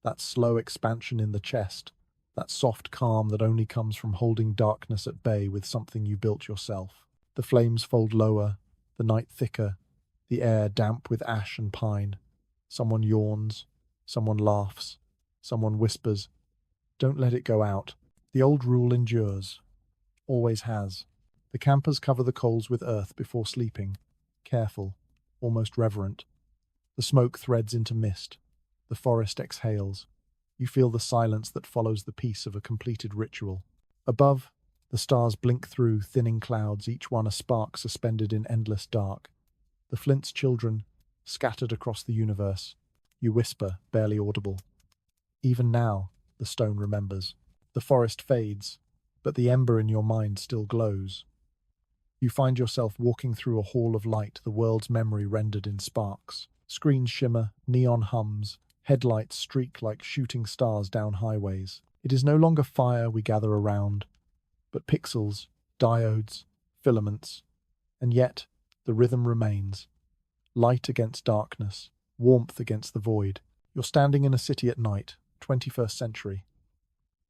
That slow expansion in the chest, that soft calm that only comes from holding darkness at bay with something you built yourself. The flames fold lower, the night thicker, the air damp with ash and pine. Someone yawns, someone laughs, someone whispers, "Don't let it go out." The old rule endures, always has. The campers cover the coals with earth before sleeping, careful, almost reverent. The smoke threads into mist. The forest exhales. You feel the silence that follows the peace of a completed ritual. Above, the stars blink through thinning clouds, each one a spark suspended in endless dark. The Flint's children, scattered across the universe. You whisper, barely audible. Even now, the stone remembers. The forest fades, but the ember in your mind still glows. You find yourself walking through a hall of light, the world's memory rendered in sparks. Screens shimmer, neon hums, headlights streak like shooting stars down highways. It is no longer fire we gather around, but pixels, diodes, filaments. And yet, the rhythm remains. Light against darkness, warmth against the void. You're standing in a city at night, 21st century.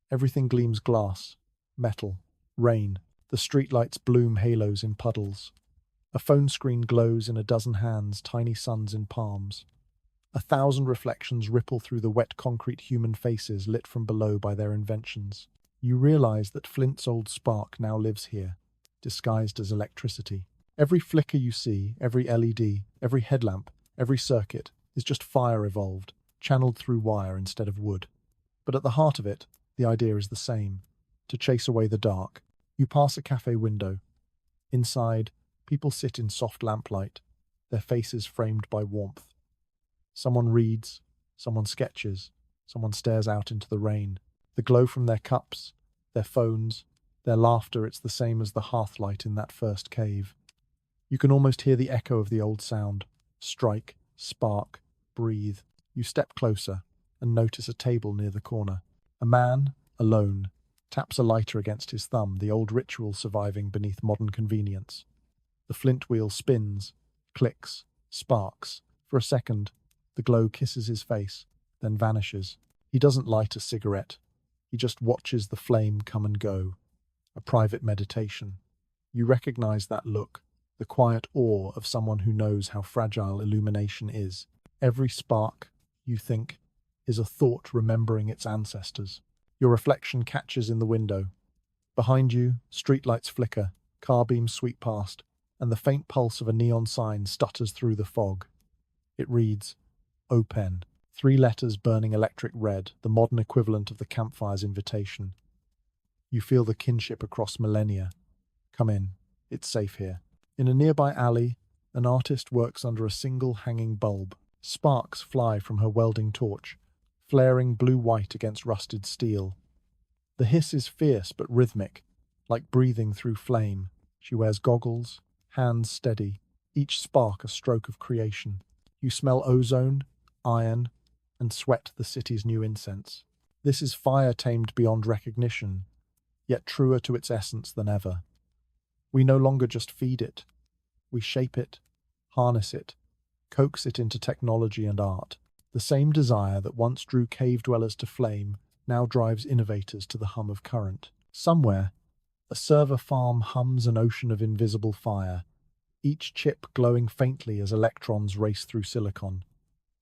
Everything gleams glass, metal, rain. The streetlights bloom halos in puddles. A phone screen glows in a dozen hands, tiny suns in palms. 1,000 reflections ripple through the wet concrete human faces lit from below by their inventions. You realize that Flint's old spark now lives here, disguised as electricity. Every flicker you see, every LED, every headlamp, every circuit, is just fire evolved, channeled through wire instead of wood. But at the heart of it, the idea is the same: to chase away the dark, You pass a cafe window. Inside, people sit in soft lamplight, their faces framed by warmth. Someone reads, someone sketches, someone stares out into the rain. The glow from their cups, their phones, their laughter, it's the same as the hearthlight in that first cave. You can almost hear the echo of the old sound. Strike, spark, breathe. You step closer and notice a table near the corner. A man, alone, taps a lighter against his thumb, the old ritual surviving beneath modern convenience. The flint wheel spins, clicks, sparks. For a second, the glow kisses his face, then vanishes. He doesn't light a cigarette. He just watches the flame come and go. A private meditation. You recognize that look, the quiet awe of someone who knows how fragile illumination is. Every spark, you think, is a thought remembering its ancestors. Your reflection catches in the window. Behind you, streetlights flicker, car beams sweep past, and the faint pulse of a neon sign stutters through the fog. It reads, Open. 3 letters burning electric red, the modern equivalent of the campfire's invitation. You feel the kinship across millennia. Come in. It's safe here. In a nearby alley, an artist works under a single hanging bulb. Sparks fly from her welding torch, flaring blue-white against rusted steel. The hiss is fierce but rhythmic, like breathing through flame. She wears goggles, hands steady, each spark a stroke of creation. You smell ozone, iron, and sweat the city's new incense. This is fire tamed beyond recognition, yet truer to its essence than ever. We no longer just feed it. We shape it, harness it, coax it into technology and art. The same desire that once drew cave dwellers to flame now drives innovators to the hum of current. Somewhere, a server farm hums an ocean of invisible fire, each chip glowing faintly as electrons race through silicon.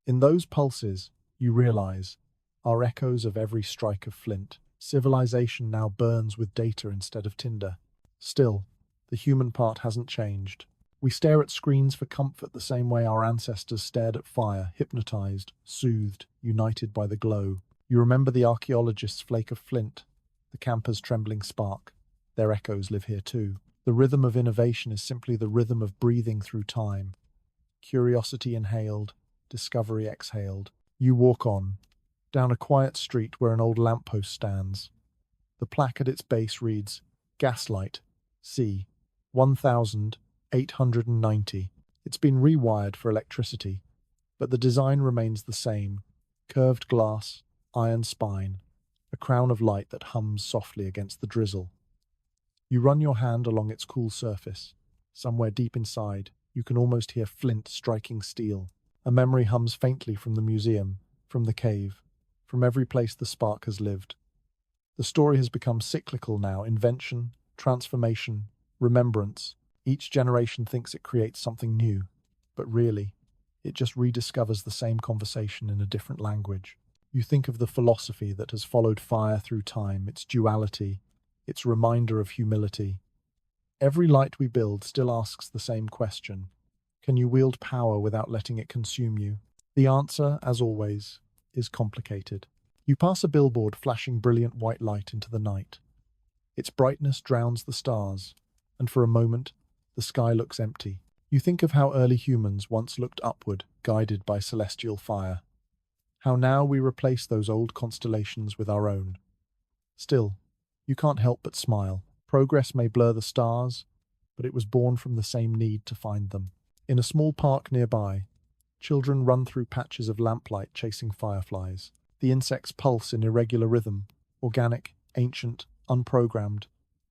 In those pulses, you realize, are echoes of every strike of flint. Civilization now burns with data instead of tinder. Still, the human part hasn't changed. We stare at screens for comfort the same way our ancestors stared at fire, hypnotized, soothed, united by the glow. You remember the archaeologist's flake of flint, the camper's trembling spark. Their echoes live here too. The rhythm of innovation is simply the rhythm of breathing through time. Curiosity inhaled, discovery exhaled. You walk on, down a quiet street where an old lamppost stands. The plaque at its base reads, Gaslight, C, 1890. It's been rewired for electricity, but the design remains the same. Curved glass, iron spine, a crown of light that hums softly against the drizzle. You run your hand along its cool surface. Somewhere deep inside, you can almost hear flint striking steel. A memory hums faintly from the museum, from the cave, from every place the spark has lived. The story has become cyclical now, invention, transformation, remembrance. Each generation thinks it creates something new, but really, it just rediscovers the same conversation in a different language. You think of the philosophy that has followed fire through time, its duality, its reminder of humility. Every light we build still asks the same question. Can you wield power without letting it consume you? The answer, as always, is complicated. You pass a billboard flashing brilliant white light into the night. Its brightness drowns the stars, and for a moment, the sky looks empty. You think of how early humans once looked upward, guided by celestial fire. How now we replace those old constellations with our own. Still, you can't help but smile. Progress may blur the stars, but it was born from the same need to find them. In a small park nearby, children run through patches of lamplight chasing fireflies. The insects pulse in irregular rhythm, organic, ancient, unprogrammed.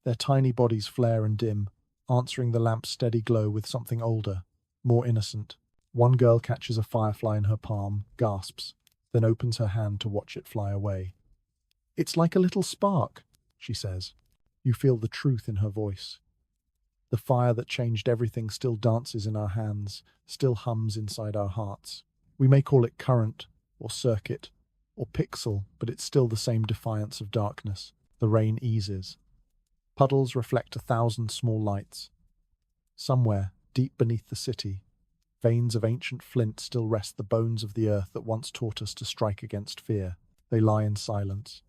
Their tiny bodies flare and dim, answering the lamp's steady glow with something older, more innocent. One girl catches a firefly in her palm, gasps, then opens her hand to watch it fly away. "It's like a little spark," she says. You feel the truth in her voice. The fire that changed everything still dances in our hands, still hums inside our hearts. We may call it current, or circuit, or pixel, but it's still the same defiance of darkness. The rain eases. Puddles reflect 1,000 small lights. Somewhere, deep beneath the city, veins of ancient flint still rest the bones of the earth that once taught us to strike against fear. They lie in silence,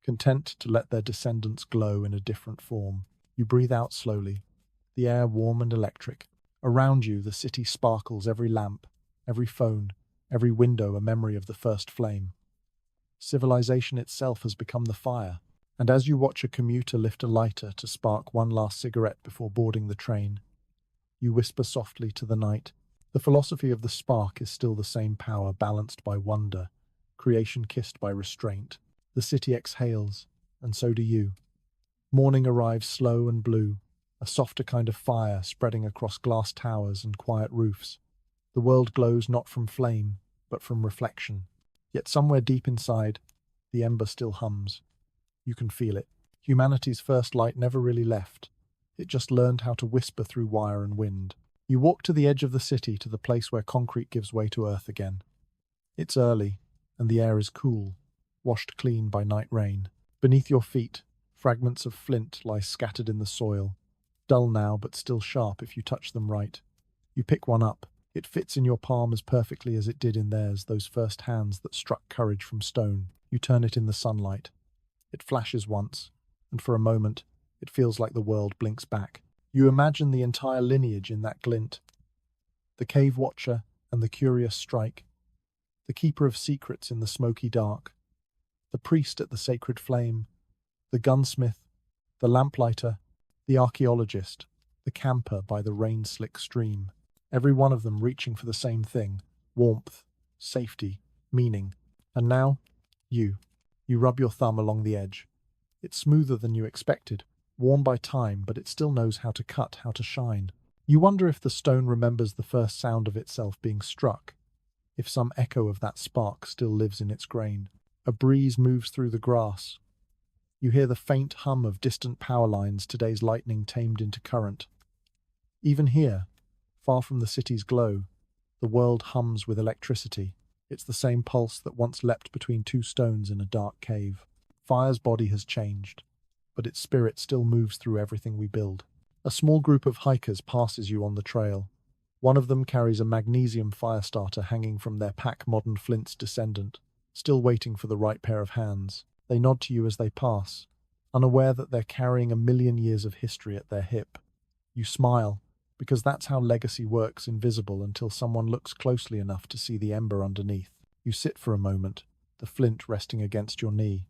content to let their descendants glow in a different form. You breathe out slowly, the air warm and electric. Around you, the city sparkles, every lamp, every phone, every window a memory of the first flame. Civilization itself has become the fire, and as you watch a commuter lift a lighter to spark one last cigarette before boarding the train, you whisper softly to the night. The philosophy of the spark is still the same: power balanced by wonder, creation kissed by restraint. The city exhales, and so do you. Morning arrives slow and blue, a softer kind of fire spreading across glass towers and quiet roofs. The world glows not from flame, but from reflection. Yet somewhere deep inside, the ember still hums. You can feel it. Humanity's first light never really left. It just learned how to whisper through wire and wind. You walk to the edge of the city, to the place where concrete gives way to earth again. It's early, and the air is cool, washed clean by night rain. Beneath your feet, fragments of flint lie scattered in the soil, dull now but still sharp if you touch them right. You pick one up. It fits in your palm as perfectly as it did in theirs, those first hands that struck courage from stone. You turn it in the sunlight. It flashes once, and for a moment, it feels like the world blinks back. You imagine the entire lineage in that glint. The cave watcher and the curious strike. The keeper of secrets in the smoky dark. The priest at the sacred flame. The gunsmith. The lamplighter. The archaeologist. The camper by the rain-slick stream. Every one of them reaching for the same thing: warmth, safety, meaning. And now, you. You rub your thumb along the edge. It's smoother than you expected, worn by time, but it still knows how to cut, how to shine. You wonder if the stone remembers the first sound of itself being struck, if some echo of that spark still lives in its grain. A breeze moves through the grass. You hear the faint hum of distant power lines, today's lightning tamed into current. Even here, far from the city's glow, the world hums with electricity. It's the same pulse that once leapt between two stones in a dark cave. Fire's body has changed, but its spirit still moves through everything we build. A small group of hikers passes you on the trail. One of them carries a magnesium fire starter hanging from their pack, modern Flint's descendant, still waiting for the right pair of hands. They nod to you as they pass, unaware that they're carrying 1,000,000 years of history at their hip. You smile, because that's how legacy works, invisible until someone looks closely enough to see the ember underneath. You sit for a moment, the flint resting against your knee.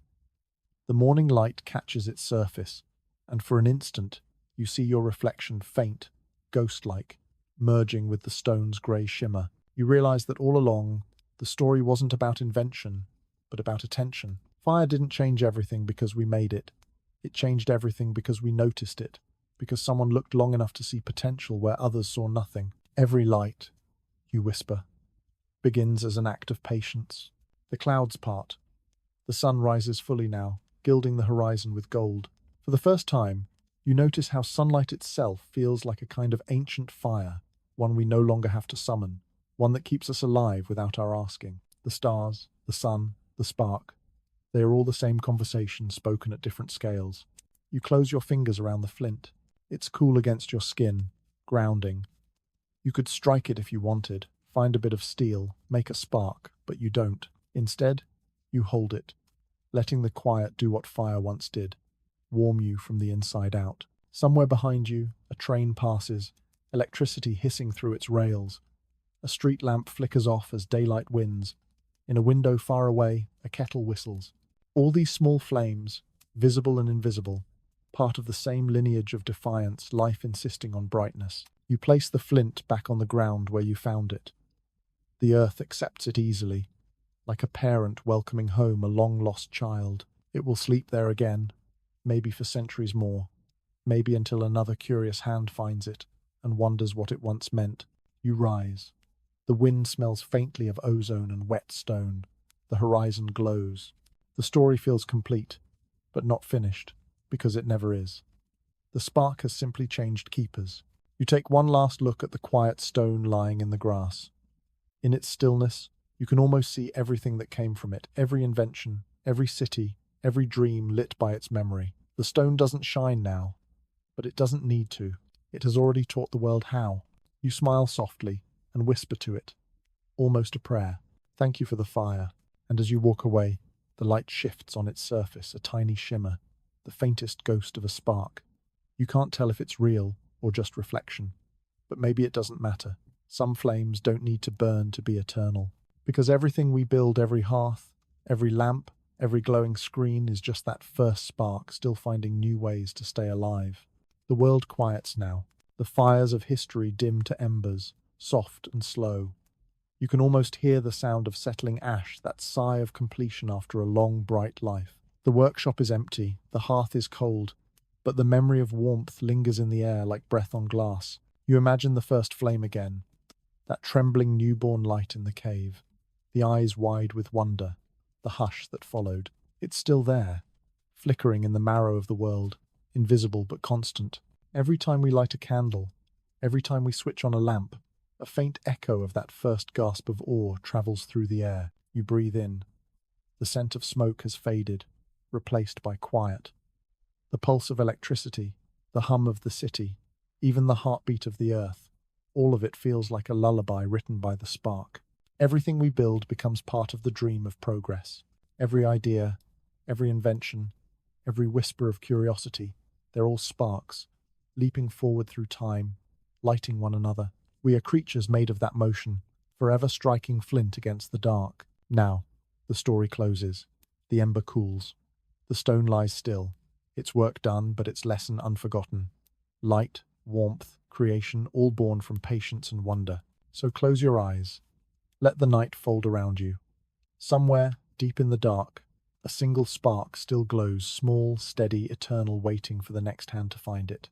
The morning light catches its surface, and for an instant, you see your reflection faint, ghost-like, merging with the stone's grey shimmer. You realize that all along, the story wasn't about invention, but about attention. Fire didn't change everything because we made it. It changed everything because we noticed it, because someone looked long enough to see potential where others saw nothing. Every light, you whisper, begins as an act of patience. The clouds part. The sun rises fully now, gilding the horizon with gold. For the first time, you notice how sunlight itself feels like a kind of ancient fire, one we no longer have to summon, one that keeps us alive without our asking. The stars, the sun, the spark, they are all the same conversation spoken at different scales. You close your fingers around the flint. It's cool against your skin, grounding. You could strike it if you wanted, find a bit of steel, make a spark, but you don't. Instead, you hold it, letting the quiet do what fire once did, warm you from the inside out. Somewhere behind you, a train passes, electricity hissing through its rails. A street lamp flickers off as daylight wins. In a window far away, a kettle whistles. All these small flames, visible and invisible, part of the same lineage of defiance, life insisting on brightness. You place the flint back on the ground where you found it. The earth accepts it easily, like a parent welcoming home a long-lost child. It will sleep there again, maybe for centuries more, maybe until another curious hand finds it and wonders what it once meant. You rise. The wind smells faintly of ozone and wet stone. The horizon glows. The story feels complete, but not finished, because it never is. The spark has simply changed keepers. You take one last look at the quiet stone lying in the grass. In its stillness, you can almost see everything that came from it, every invention, every city, every dream lit by its memory. The stone doesn't shine now, but it doesn't need to. It has already taught the world how. You smile softly and whisper to it, almost a prayer. Thank you for the fire. And as you walk away, the light shifts on its surface, a tiny shimmer, the faintest ghost of a spark. You can't tell if it's real or just reflection. But maybe it doesn't matter. Some flames don't need to burn to be eternal. Because everything we build, every hearth, every lamp, every glowing screen is just that first spark still finding new ways to stay alive. The world quiets now. The fires of history dim to embers, soft and slow. You can almost hear the sound of settling ash, that sigh of completion after a long, bright life. The workshop is empty, the hearth is cold, but the memory of warmth lingers in the air like breath on glass. You imagine the first flame again, that trembling newborn light in the cave, the eyes wide with wonder, the hush that followed. It's still there, flickering in the marrow of the world, invisible but constant. Every time we light a candle, every time we switch on a lamp, a faint echo of that first gasp of awe travels through the air. You breathe in. The scent of smoke has faded, replaced by quiet. The pulse of electricity, the hum of the city, even the heartbeat of the earth, all of it feels like a lullaby written by the spark. Everything we build becomes part of the dream of progress. Every idea, every invention, every whisper of curiosity, they're all sparks, leaping forward through time, lighting one another. We are creatures made of that motion, forever striking flint against the dark. Now, the story closes. The ember cools. The stone lies still. Its work done, but its lesson unforgotten. Light, warmth, creation, all born from patience and wonder. So close your eyes. Let the night fold around you. Somewhere, deep in the dark, a single spark still glows, small, steady, eternal, waiting for the next hand to find it.